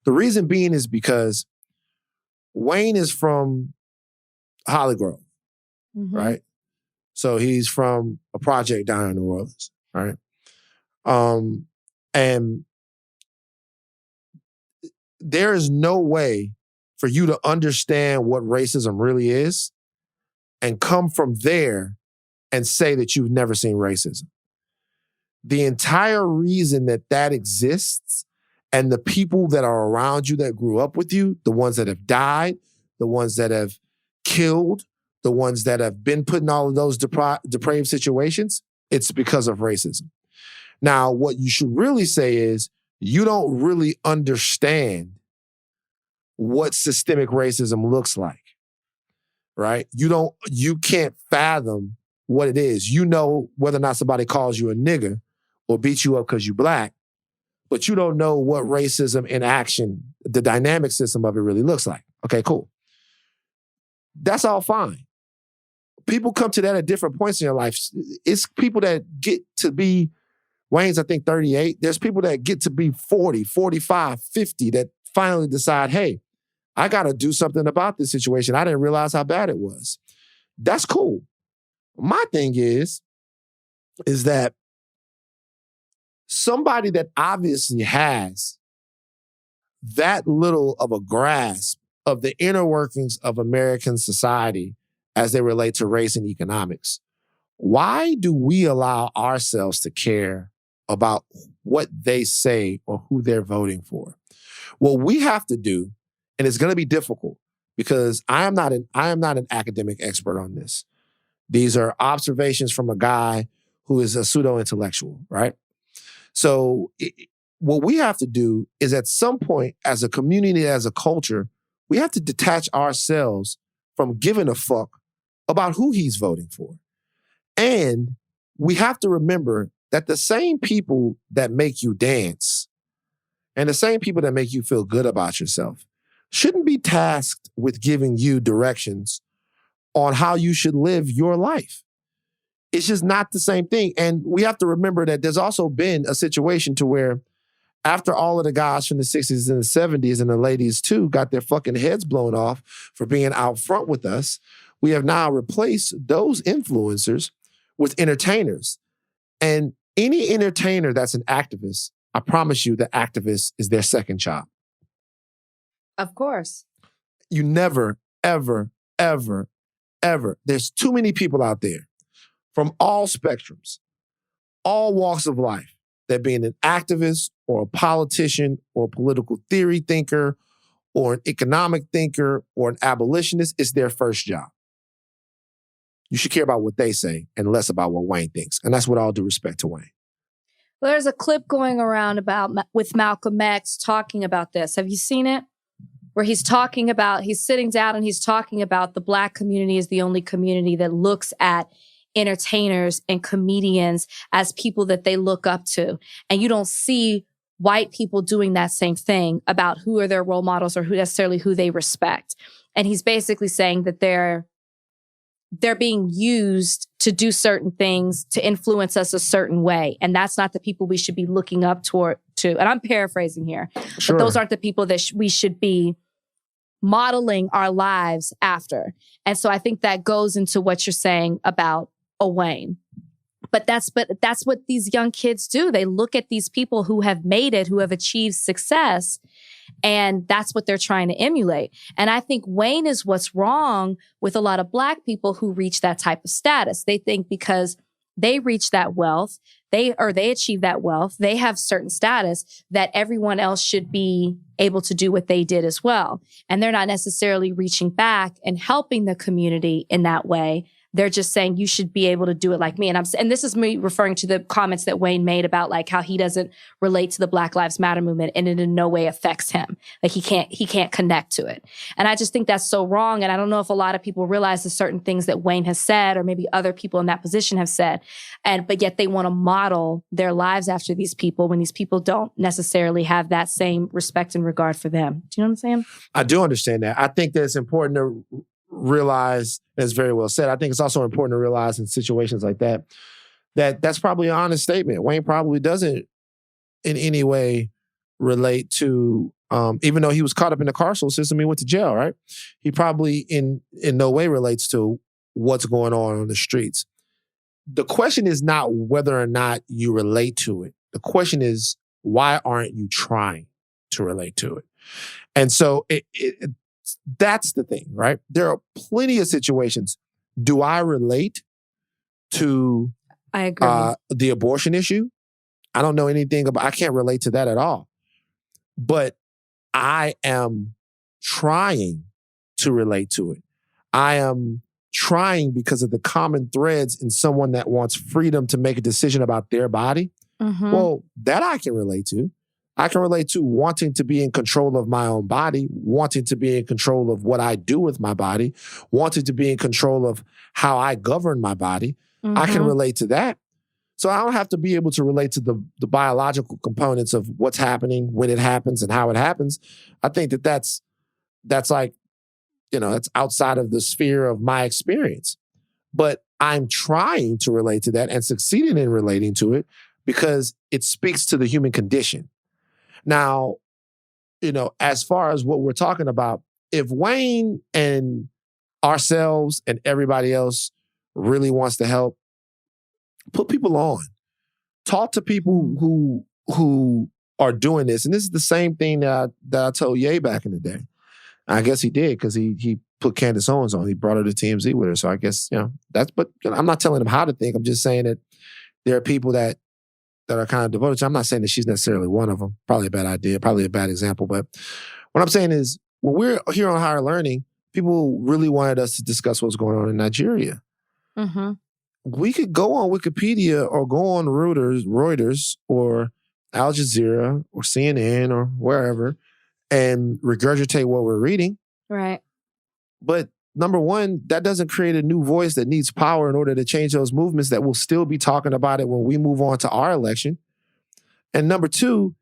The reason being is because Wayne is from Holly Grove, mm-hmm. right? So he's from a project down in New Orleans, right? And there is no way for you to understand what racism really is and come from there and say that you've never seen racism. The entire reason that exists, and the people that are around you that grew up with you, the ones that have died, the ones that have killed, the ones that have been put in all of those depraved situations, it's because of racism. Now, what you should really say is, you don't really understand what systemic racism looks like, right? You can't fathom what it is. You know whether or not somebody calls you a nigger or beats you up because you Black, but you don't know what racism in action, the dynamic system of it really looks like. Okay, cool. That's all fine. People come to that at different points in your life. It's people that get to be, Wayne's I think 38. There's people that get to be 40, 45, 50 that finally decide, hey, I got to do something about this situation. I didn't realize how bad it was. That's cool. My thing is that somebody that obviously has that little of a grasp of the inner workings of American society as they relate to race and economics, why do we allow ourselves to care about what they say or who they're voting for? What we have to do, and it's going to be difficult because I am not an academic expert on this. These are observations from a guy who is a pseudo-intellectual, right? So what we have to do is at some point as a community, as a culture, we have to detach ourselves from giving a fuck about who he's voting for. And we have to remember that the same people that make you dance and the same people that make you feel good about yourself shouldn't be tasked with giving you directions on how you should live your life. It's just not the same thing. And we have to remember that there's also been a situation to where after all of the guys from the 60s and the 70s and the ladies too got their fucking heads blown off for being out front with us, we have now replaced those influencers with entertainers. And any entertainer that's an activist, I promise you the activist is their second job. Of course. You never, ever, ever, ever. There's too many people out there from all spectrums, all walks of life, that being an activist or a politician or a political theory thinker or an economic thinker or an abolitionist is their first job. You should care about what they say and less about what Wayne thinks. And that's with all due respect to Wayne. Well, there's a clip going around with Malcolm X talking about this. Have you seen it? Where he's sitting down and he's talking about the Black community is the only community that looks at entertainers and comedians as people that they look up to. And you don't see white people doing that same thing about who are their role models or who they respect. And he's basically saying that they're being used to do certain things to influence us a certain way. And that's not the people we should be looking up to. And I'm paraphrasing here, Sure. But those aren't the people that we should be modeling our lives after. And so I think that goes into what you're saying about Wayne. But that's what these young kids do. They look at these people who have made it, who have achieved success, and that's what they're trying to emulate. And I think Wayne is what's wrong with a lot of Black people who reach that type of status. They think because they reach that wealth, they achieve that wealth, they have certain status that everyone else should be able to do what they did as well. And they're not necessarily reaching back and helping the community in that way. They're just saying you should be able to do it like me. And this is me referring to the comments that Wayne made about like how he doesn't relate to the Black Lives Matter movement and it in no way affects him. Like he can't connect to it. And I just think that's so wrong. And I don't know if a lot of people realize the certain things that Wayne has said or maybe other people in that position have said. But yet they want to model their lives after these people when these people don't necessarily have that same respect and regard for them. Do you know what I'm saying? I do understand that. I think that it's important to realize, as very well said, I think it's also important to realize in situations like that, that's probably an honest statement. Wayne probably doesn't in any way relate to, even though he was caught up in the carceral system, he went to jail, right? He probably in no way relates to what's going on the streets. The question is not whether or not you relate to it. The question is, why aren't you trying to relate to it? And so that's the thing, right? There are plenty of situations. Do I relate to I agree. The abortion issue? I don't know anything about, I can't relate to that at all. But I am trying to relate to it. I am trying because of the common threads in someone that wants freedom to make a decision about their body. Mm-hmm. Well, that I can relate to. I can relate to wanting to be in control of my own body, wanting to be in control of what I do with my body, wanting to be in control of how I govern my body. Mm-hmm. I can relate to that. So I don't have to be able to relate to the biological components of what's happening, when it happens, and how it happens. I think that's like, that's outside of the sphere of my experience. But I'm trying to relate to that and succeeding in relating to it because it speaks to the human condition. Now, as far as what we're talking about, if Wayne and ourselves and everybody else really wants to help, put people on. Talk to people who are doing this. And this is the same thing that I told Ye back in the day. I guess he did because he put Candace Owens on. He brought her to TMZ with her. So I guess, but I'm not telling him how to think. I'm just saying that there are people that are kind of devoted to. I'm not saying that she's necessarily one of them. Probably a bad idea, probably a bad example. But what I'm saying is when we're here on Higher Learning, people really wanted us to discuss what's going on in Nigeria. Mm-hmm. we could go on Wikipedia or go on Reuters or Al Jazeera or CNN or wherever and regurgitate what we're reading. Right. But number one, that doesn't create a new voice that needs power in order to change those movements that will still be talking about it when we move on to our election. And number two,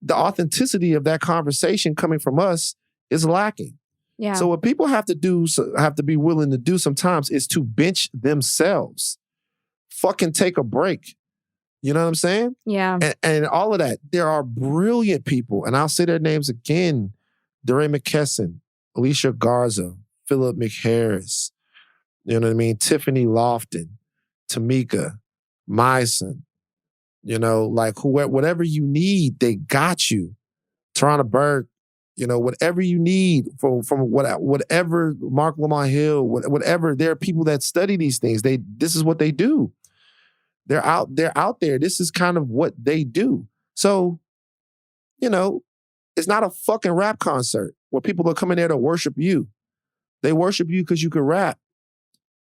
the authenticity of that conversation coming from us is lacking. Yeah. So what people have to be willing to do sometimes is to bench themselves. Fucking take a break. You know what I'm saying? Yeah. And all of that. There are brilliant people, and I'll say their names again. DeRay McKesson, Alicia Garza, Philip McHarris, you know what I mean? Tiffany Lofton, Tamika, Myson, you know, like whatever you need, they got you. Tarana Burke, you know, whatever you need from whatever, Mark Lamont Hill, whatever. There are people that study these things. This is what they do. They're out there. This is kind of what they do. So, you know, it's not a fucking rap concert where people are coming there to worship you. They worship you because you can rap.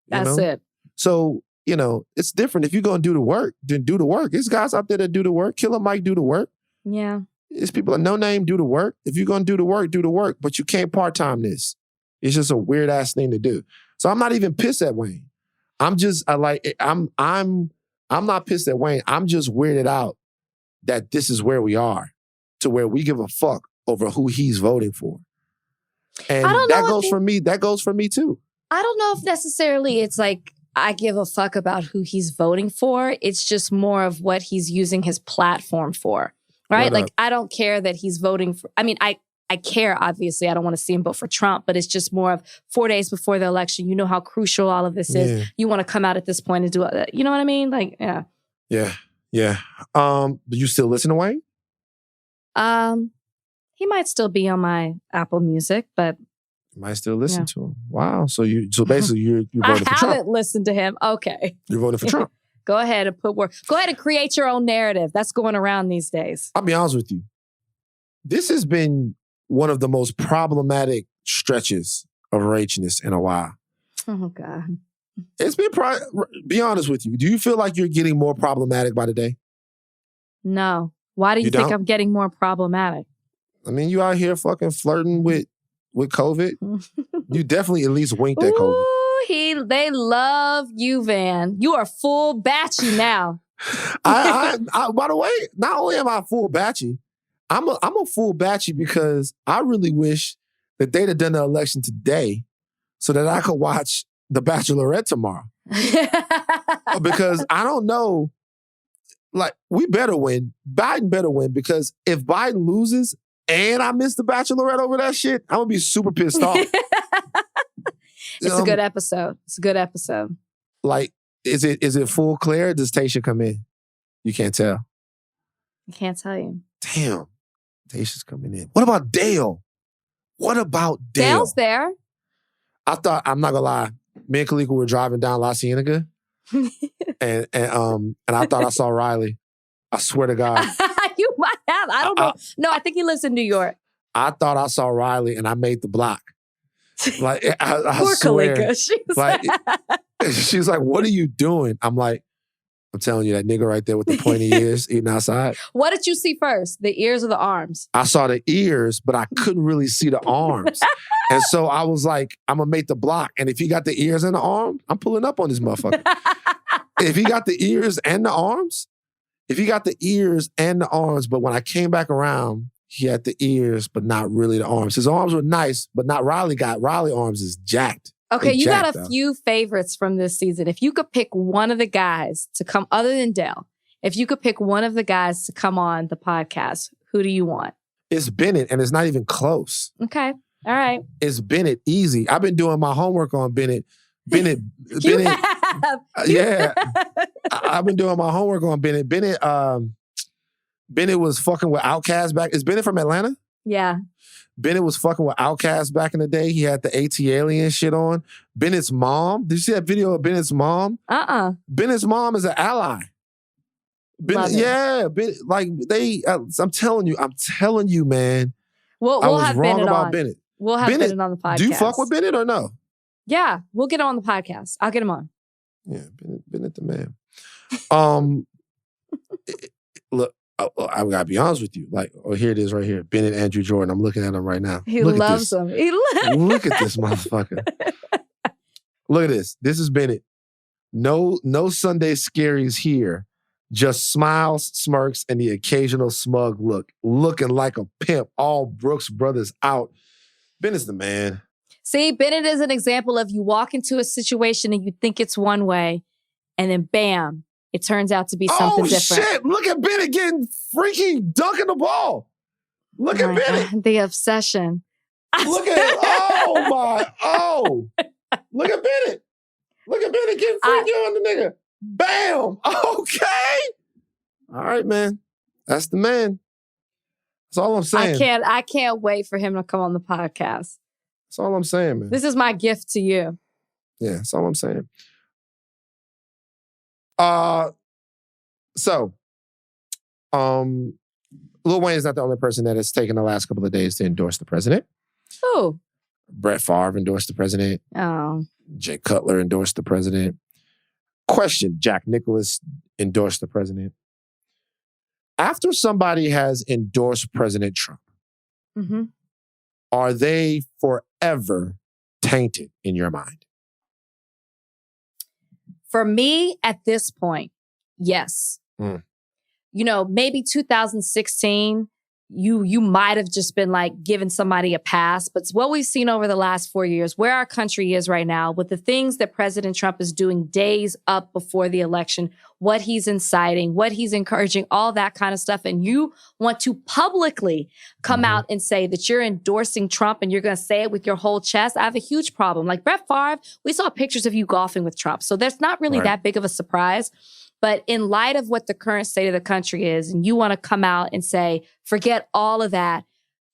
That's it. So, you know, it's different. If you're going to do the work, then do the work. There's guys out there that do the work. Killer Mike do the work. Yeah. There's people that No Name do the work. If you're going to do the work. But you can't part-time this. It's just a weird-ass thing to do. So I'm not even pissed at Wayne. I'm not pissed at Wayne. I'm just weirded out that this is where we are, to where we give a fuck over who he's voting for. And that goes for me too. I don't know if necessarily it's like I give a fuck about who he's voting for. It's just more of what he's using his platform for, right? Like, I don't care that he's voting for, I mean, I care, obviously. I don't want to see him vote for Trump, but it's just more of 4 days before the election. You know how crucial all of this is. You want to come out at this point and do it. You know what I mean? Like, yeah. Yeah. Do you still listen to Wayne? He might still be on my Apple Music, but you might still listen to him. Wow. So basically you're voting for Trump. I haven't listened to him. Okay. You're voting for Trump. Go ahead and Go ahead and create your own narrative. That's going around these days. I'll be honest with you. This has been one of the most problematic stretches of Rachness in a while. Oh, God. It's been, be honest with you. Do you feel like you're getting more problematic by the day? No. Why do you think I'm getting more problematic? I mean, you out here fucking flirting with COVID. You definitely at least winked at COVID. Ooh, they love you, Van. You are full batchy now. I, by the way, not only am I full batchy, I'm a full batchy because I really wish that they'd have done the election today so that I could watch The Bachelorette tomorrow. Because I don't know, like, we better win. Biden better win, because if Biden loses and I miss The Bachelorette over that shit, I'm going to be super pissed off. It's a good episode. It's a good episode. Like, is it full clear? Does Tayshia come in? You can't tell. I can't tell you. Damn. Tayshia's coming in. What about Dale? Dale's there. I thought, I'm not gonna lie, me and Kalika were driving down La Cienega, and I thought I saw Riley. I swear to God. You might have. I don't know. No, I think he lives in New York. I thought I saw Riley, and I made the block. Like, I Poor swear. Kalika. She's like, what are you doing? I'm like, I'm telling you, that nigga right there with the pointy ears eating outside. What did you see first? The ears or the arms? I saw the ears, but I couldn't really see the arms. And so I was like, I'm going to make the block. And if he got the ears and the arm, I'm pulling up on this motherfucker. If he got the ears and the arms, but when I came back around, he had the ears, but not really the arms. His arms were nice, but not Riley got. Riley arms is jacked. Okay, you got a few favorites from this season. If you could pick one of the guys to come, other than Dale, if you could pick one of the guys to come on the podcast, who do you want? It's Bennett, and it's not even close. Okay, all right. It's Bennett, easy. I've been doing my homework on Bennett. Bennett. Yeah. I've been doing my homework on Bennett. Bennett was fucking with Outkast back. Is Bennett from Atlanta? Yeah. Bennett was fucking with Outkast back in the day. He had the AT Alien shit on. Bennett's mom. Did you see that video of Bennett's mom? Bennett's mom is an ally. Bennett, yeah. Bennett, like I'm telling you, man. We'll have Bennett on. Bennett. We'll have Bennett on the podcast. Do you fuck with Bennett or no? Yeah, we'll get him on the podcast. I'll get him on. Yeah, Bennett the man. Look, I gotta be honest with you. Like, here it is right here. Bennett Andrew Jordan. I'm looking at him right now. He loves him. Look at this motherfucker. Look at this. This is Bennett. No Sunday scaries here. Just smiles, smirks, and the occasional smug look. Looking like a pimp. All Brooks Brothers out. Bennett's the man. See, Bennett is an example of you walk into a situation and you think it's one way, and then bam, it turns out to be something different. Oh, shit. Look at Bennett getting freaky, dunking the ball. Look at Bennett. The obsession. Look at it. Look at Bennett. Look at Bennett getting freaky on the nigga. Bam. Okay. All right, man. That's the man. That's all I'm saying. I can't wait for him to come on the podcast. That's all I'm saying, man. This is my gift to you. Yeah, that's all I'm saying. Lil Wayne is not the only person that has taken the last couple of days to endorse the president. Who? Brett Favre endorsed the president. Oh. Jay Cutler endorsed the president. Question, Jack Nicklaus endorsed the president. After somebody has endorsed President Trump, are they forever tainted in your mind? For me, at this point, yes. You know, maybe 2016, you might have just been like giving somebody a pass. But what we've seen over the last 4 years, where our country is right now, with the things that President Trump is doing days up before the election, what he's inciting, what he's encouraging, all that kind of stuff. And you want to publicly come out and say that you're endorsing Trump and you're going to say it with your whole chest. I have a huge problem. Like Brett Favre, we saw pictures of you golfing with Trump. So that's not really that big of a surprise. But in light of what the current state of the country is, and you want to come out and say, forget all of that,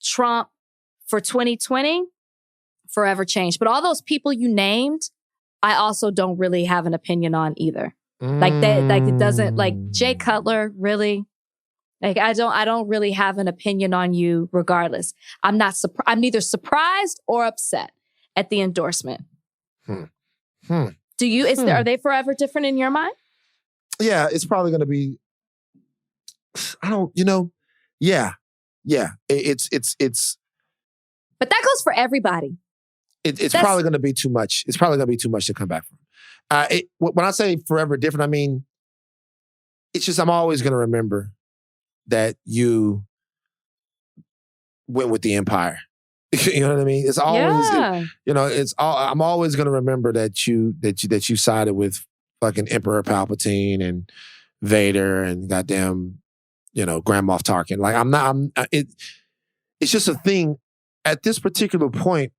Trump for 2020, forever changed. But all those people you named, I also don't really have an opinion on either. Like that, like it doesn't, like Jay Cutler, really? Like I don't really have an opinion on you regardless. I'm neither surprised or upset at the endorsement. Do you, are they forever different in your mind? Yeah, it's probably going to be, It's But that goes for everybody. It's probably going to be too much. It's probably going to be too much to come back from. When I say forever different, I mean, it's just I'm always going to remember that you went with the empire. You know what I mean? It's always, I'm always going to remember that you sided with fucking Emperor Palpatine and Vader and goddamn, Grand Moff Tarkin. Like it's just a thing at this particular point,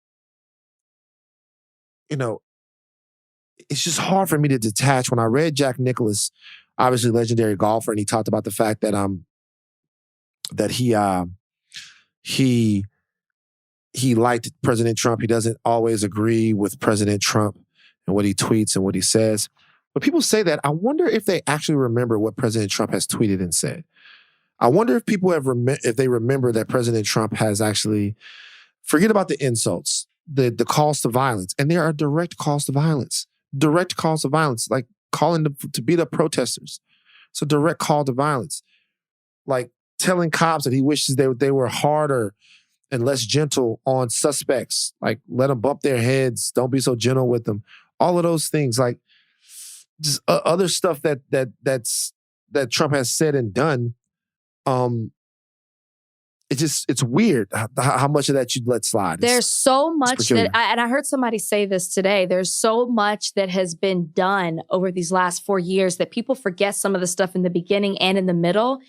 it's just hard for me to detach. When I read Jack Nicklaus, obviously legendary golfer, and he talked about the fact that he liked President Trump. He doesn't always agree with President Trump and what he tweets and what he says. But people say that. I wonder if they actually remember what President Trump has tweeted and said. I wonder if people if they remember that President Trump has actually, forget about the insults, the calls to violence, and there are direct calls to violence, like calling to beat up protesters. It's a direct call to violence, like telling cops that he wishes they were harder and less gentle on suspects, like let them bump their heads, don't be so gentle with them. All of those things, like just other stuff that Trump has said and done. It's weird how much of that you'd let slide. There's so much that, and I heard somebody say this today, there's so much that has been done over these last 4 years that people forget some of the stuff in the beginning and in the middle,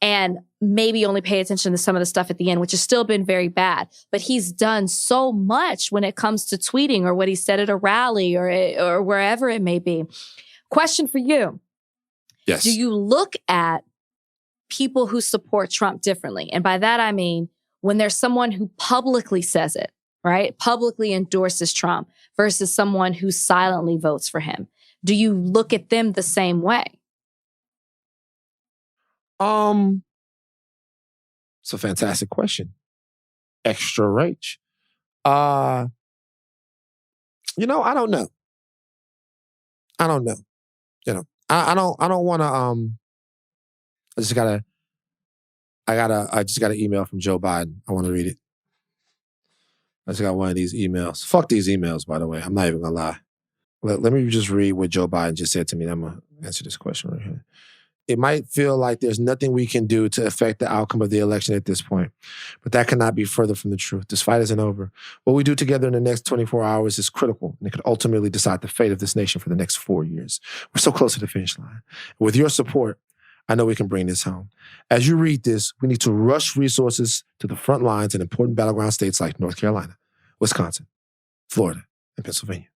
and maybe only pay attention to some of the stuff at the end, which has still been very bad. But he's done so much when it comes to tweeting or what he said at a rally or wherever it may be. Question for you. Yes. Do you look at people who support Trump differently? And by that, I mean, when there's someone who publicly says it, right? Publicly endorses Trump versus someone who silently votes for him. Do you look at them the same way? It's a fantastic question. Extra Rach. I don't know. I don't want to. I just got an email from Joe Biden. I want to read it. I just got one of these emails. Fuck these emails, by the way. I'm not even gonna lie. Let me just read what Joe Biden just said to me. I'm gonna answer this question right here. It might feel like there's nothing we can do to affect the outcome of the election at this point, but that cannot be further from the truth. This fight isn't over. What we do together in the next 24 hours is critical, and it could ultimately decide the fate of this nation for the next 4 years. We're so close to the finish line. With your support, I know we can bring this home. As you read this, we need to rush resources to the front lines in important battleground states like North Carolina, Wisconsin, Florida, and Pennsylvania,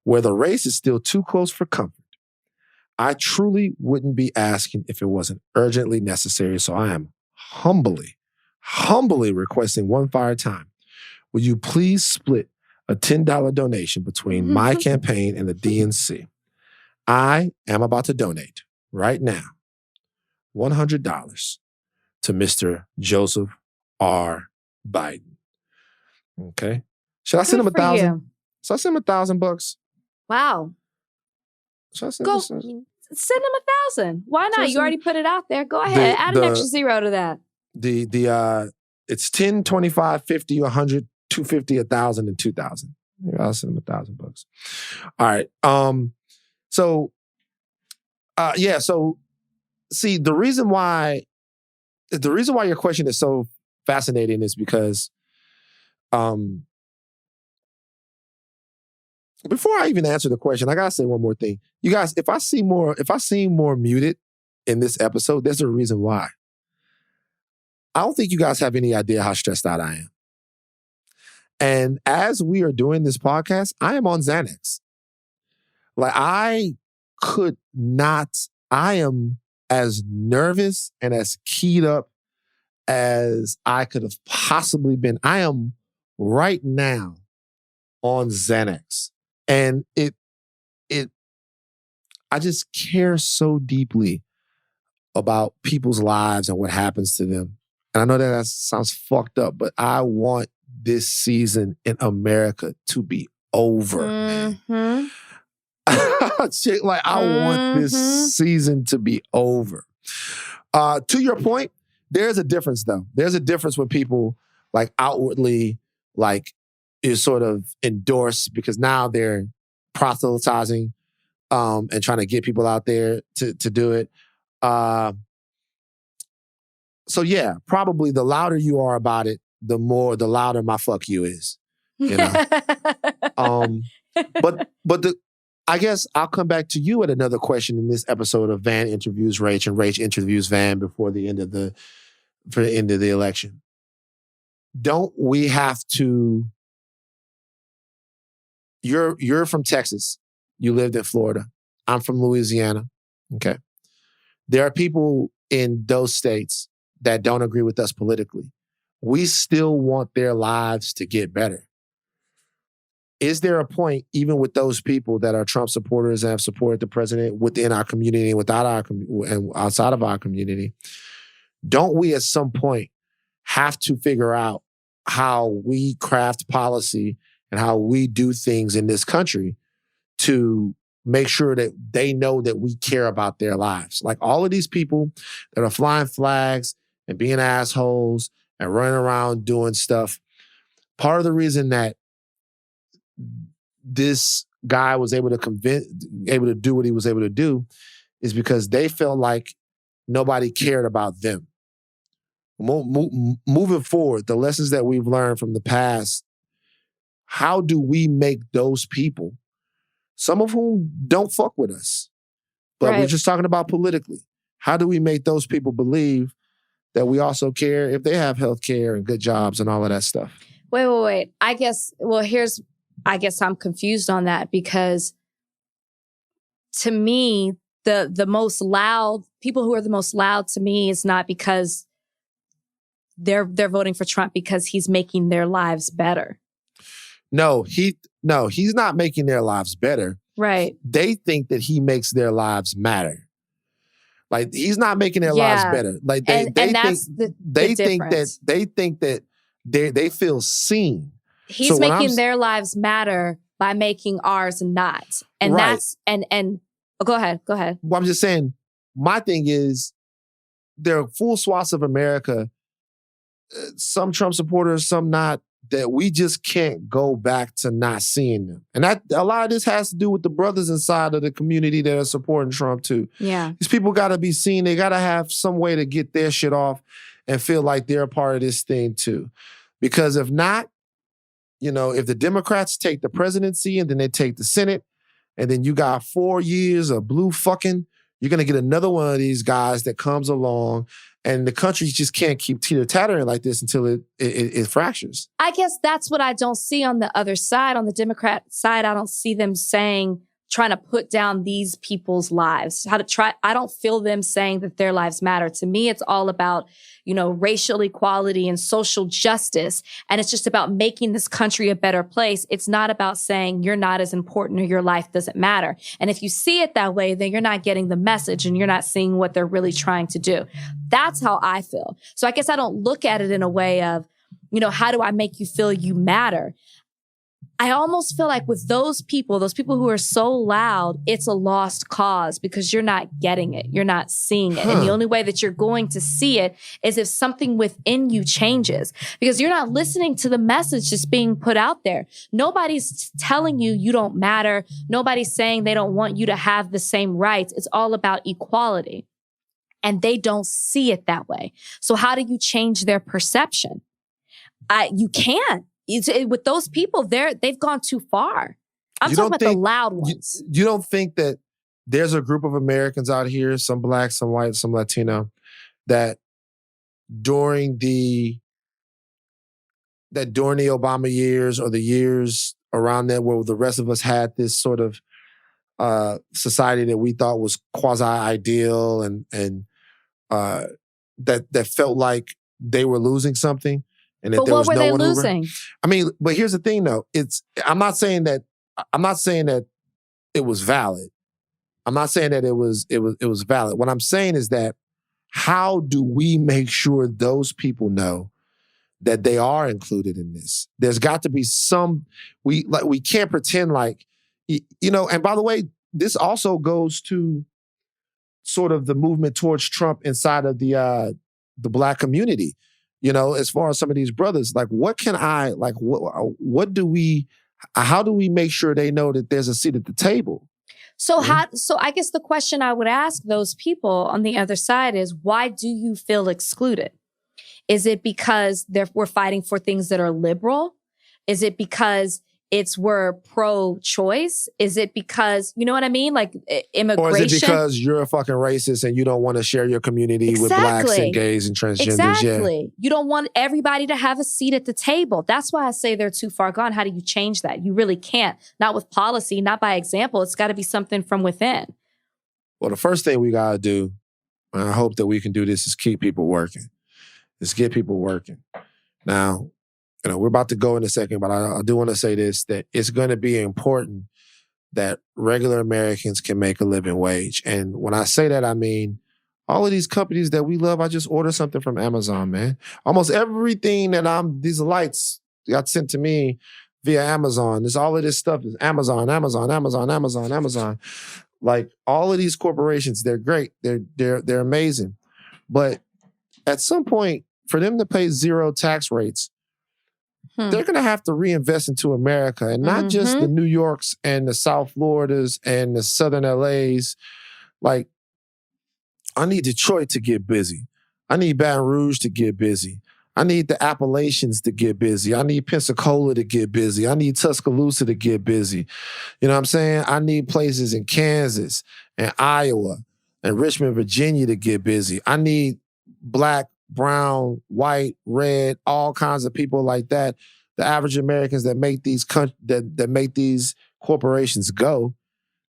where the race is still too close for comfort. I truly wouldn't be asking if it wasn't urgently necessary, so I am humbly requesting one fire time. Will you please split a $10 donation between my campaign and the DNC? I am about to donate right now $100 to Mr. Joseph R. Biden. Okay? Should I send him $1,000? So I send him $1,000. Wow. Go send him $1,000. Why not? You already put it out there. Go ahead. Add an extra zero to that. It's 10, 25, 50, 100, 250, 1,000, and 2,000. I'll send him $1,000. All right. So see, the reason why your question is so fascinating is because before I even answer the question, I gotta say one more thing. You guys, if I seem more muted in this episode, there's a reason why. I don't think you guys have any idea how stressed out I am. And as we are doing this podcast, I am on Xanax. Like I am as nervous and as keyed up as I could have possibly been. I am right now on Xanax. And I just care so deeply about people's lives and what happens to them. And I know that sounds fucked up, but I want this season in America to be over, man. I want this season to be over. To your point, there's a difference though. There's a difference when people like outwardly like is sort of endorsed because now they're proselytizing and trying to get people out there to do it. So yeah, probably the louder you are about it, the louder my fuck you is. You know? I guess I'll come back to you at another question in this episode of Van Interviews Rach and Rach Interviews Van before the end of the election. Don't we have to? You're from Texas. You lived in Florida. I'm from Louisiana. Okay. There are people in those states that don't agree with us politically. We still want their lives to get better. Is there a point, even with those people that are Trump supporters and have supported the president within our community and and outside of our community, don't we at some point have to figure out how we craft policy and how we do things in this country to make sure that they know that we care about their lives? Like all of these people that are flying flags and being assholes and running around doing stuff, part of the reason that this guy was able to do what he was able to do is because they felt like nobody cared about them. Moving forward, the lessons that we've learned from the past, how do we make those people, some of whom don't fuck with us, but we're just talking about politically, how do we make those people believe that we also care if they have health care and good jobs and all of that stuff? Wait. I guess I'm confused on that because to me, the most loud, people who are the most loud to me is not because they're voting for Trump because he's making their lives better. No, he's not making their lives better. Right. They think that he makes their lives matter. Like he's not making their lives better. Like they think that they feel seen. He's making their lives matter by making ours not. And that's and Oh, go ahead. Well, I'm just saying, my thing is, there are full swaths of America, some Trump supporters, some not, that we just can't go back to not seeing them. And that a lot of this has to do with the brothers inside of the community that are supporting Trump too. Yeah. These people got to be seen. They got to have some way to get their shit off and feel like they're a part of this thing too. Because if not, if the Democrats take the presidency and then they take the Senate, and then you got 4 years of blue fucking, you're going to get another one of these guys that comes along, and the country just can't keep teeter-tattering like this until it fractures. I guess that's what I don't see on the other side. On the Democrat side, I don't see them trying to put down these people's lives. I don't feel them saying that their lives matter. To me, it's all about, racial equality and social justice. And it's just about making this country a better place. It's not about saying you're not as important or your life doesn't matter. And if you see it that way, then you're not getting the message and you're not seeing what they're really trying to do. That's how I feel. So I guess I don't look at it in a way of, how do I make you feel you matter? I almost feel like with those people who are so loud, it's a lost cause because you're not getting it. You're not seeing it. And the only way that you're going to see it is if something within you changes, because you're not listening to the message that's being put out there. Nobody's telling you you don't matter. Nobody's saying they don't want you to have the same rights. It's all about equality. And they don't see it that way. So how do you change their perception? You can't. With those people, they've gone too far. I'm talking about the loud ones. You don't think that there's a group of Americans out here, some Black, some white, some Latino, that during the Obama years or the years around there where the rest of us had this sort of society that we thought was quasi-ideal and that felt like they were losing something? And but what were they losing? But here's the thing, though. I'm not saying that it was valid. I'm not saying that it was valid. What I'm saying is that how do we make sure those people know that they are included in this? There's got to be we can't pretend like, and by the way, this also goes to sort of the movement towards Trump inside of the Black community. As far as some of these brothers, how do we make sure they know that there's a seat at the table? So I guess the question I would ask those people on the other side is, why do you feel excluded? Is it because we're fighting for things that are liberal? Is it because we're pro-choice? Is it because, you know what I mean? Like immigration? Or is it because you're a fucking racist and you don't want to share your community with Blacks and gays and transgenders? Exactly. Yeah. You don't want everybody to have a seat at the table. That's why I say they're too far gone. How do you change that? You really can't. Not with policy, not by example. It's got to be something from within. Well, the first thing we got to do, and I hope that we can do this, is keep people working. Let's get people working. Now, we're about to go in a second, but I do want to say this, that it's going to be important that regular Americans can make a living wage. And when I say that, I mean, all of these companies that we love, I just order something from Amazon, man. Almost everything these lights got sent to me via Amazon. All of this stuff is Amazon. Like all of these corporations, they're great. They're amazing. But at some point, for them to pay zero tax rates, they're going to have to reinvest into America, and not just the New Yorks and the South Floridas and the Southern LAs. Like, I need Detroit to get busy. I need Baton Rouge to get busy. I need the Appalachians to get busy. I need Pensacola to get busy. I need Tuscaloosa to get busy. You know what I'm saying? I need places in Kansas and Iowa and Richmond, Virginia to get busy. I need Black, brown, white, red, all kinds of people like that. The average Americans that make these that make these corporations go,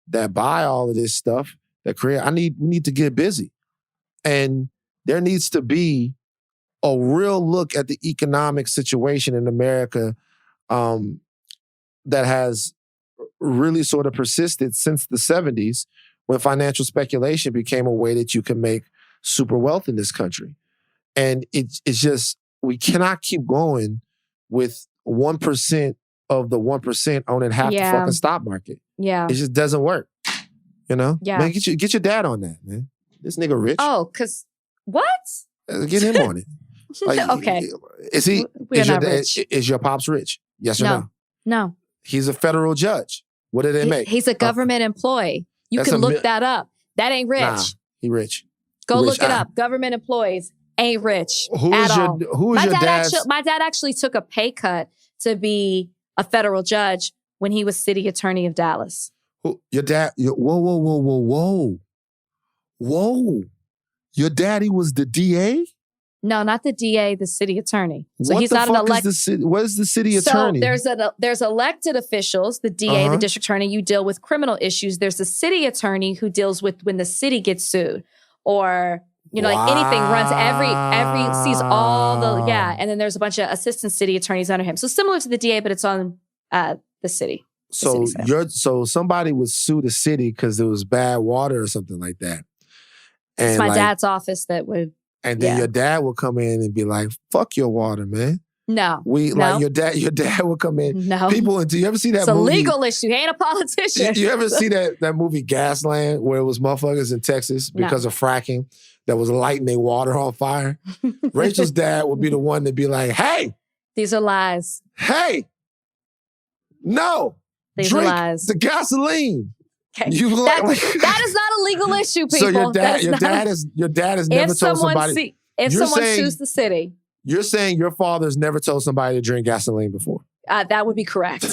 that buy all of this stuff, that create. We need to get busy, and there needs to be a real look at the economic situation in America that has really sort of persisted since the 70s, when financial speculation became a way that you can make super wealth in this country. And it's just, we cannot keep going with 1% of the 1% owning half the fucking stock market. Yeah. It just doesn't work. You You know? Yeah. Man, get your dad on that, man. This nigga rich. Oh, because what? Get him on it. Like, okay. Is he? We're not rich. Is your pops rich? Yes or no? No. He's a federal judge. What do they make? He's a government employee. You can look that up. That ain't rich. Nah, he rich. Go look it up. Government employees ain't rich at all. Who is your dad? My dad actually took a pay cut to be a federal judge when he was city attorney of Dallas. Your dad? Whoa. Your daddy was the DA? No, not the DA, the city attorney. So what he's the not fuck an elected. What is the city attorney? So there's elected officials, the DA, the district attorney. You deal with criminal issues. There's the city attorney who deals with when the city gets sued, or like anything runs every sees all the And then there's a bunch of assistant city attorneys under him. So similar to the DA, but it's on the city. So somebody would sue the city because there was bad water or something like that. And it's my dad's office that would. And then your dad would come in and be like, "Fuck your water, man." No, like your dad would come in. No, people. Do you ever see that? It's movie? A legal issue. He ain't a politician. You ever see that movie Gasland, where it was motherfuckers in Texas because of fracking that was lighting their water on fire? Rachel's dad would be the one to be like, "Hey, these are lies. Hey, no, these are lies. The gasoline." Okay. That is not a legal issue, people. So your dad has never told somebody. If someone sues the city. You're saying your father's never told somebody to drink gasoline before? That would be correct.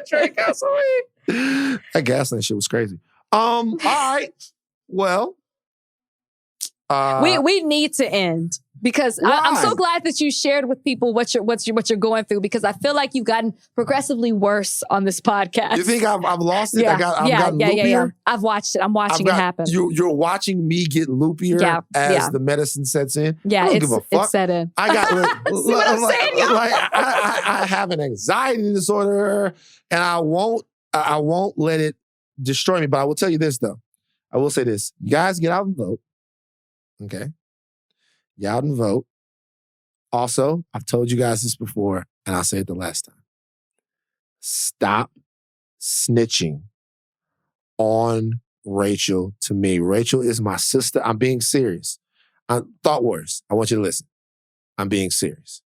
Drink gasoline. That gasoline shit was crazy. All right. Well. We need to end. Because I'm so glad that you shared with people what you're going through, because I feel like you've gotten progressively worse on this podcast. You think I've lost it? Yeah. I've gotten loopier? Yeah. I've watched it. I'm watching it happen. You're watching me get loopier as the medicine sets in? Yeah, I don't give a fuck. It's set in. I got See what I'm saying, y'all? I have an anxiety disorder, and I won't let it destroy me. But I will tell you this, though. I will say this. You guys get out and vote. Okay? Get out and vote. Also, I've told you guys this before, and I'll say it the last time. Stop snitching on Rachel to me. Rachel is my sister. I'm being serious. Thought words. I want you to listen. I'm being serious.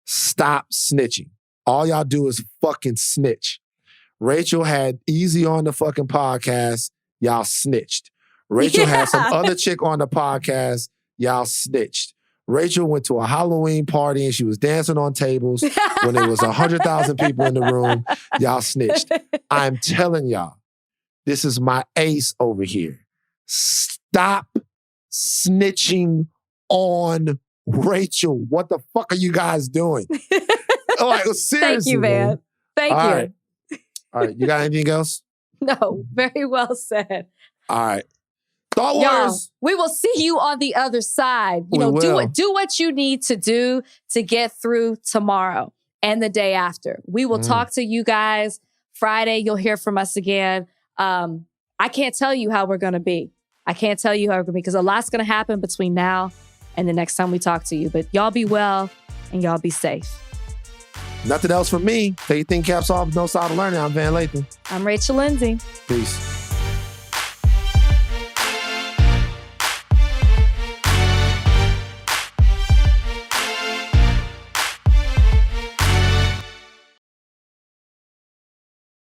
Stop snitching. All y'all do is fucking snitch. Rachel had Easy on the fucking podcast. Y'all snitched. Rachel had some other chick on the podcast. Y'all snitched. Rachel went to a Halloween party and she was dancing on tables when there was 100,000 people in the room. Y'all snitched. I'm telling y'all, this is my ace over here. Stop snitching on Rachel. What the fuck are you guys doing? Like, seriously. Thank you, man. Thank you. Right. All right. You got anything else? No. Very well said. All right. Thought Words. We will see you on the other side. Do what you need to do to get through tomorrow and the day after. We will talk to you guys Friday. You'll hear from us again. I can't tell you how we're going to be. Because a lot's going to happen between now and the next time we talk to you. But y'all be well and y'all be safe. Nothing else from me. Take your thing caps off. No stop learning. I'm Van Lathan. I'm Rachel Lindsay. Peace.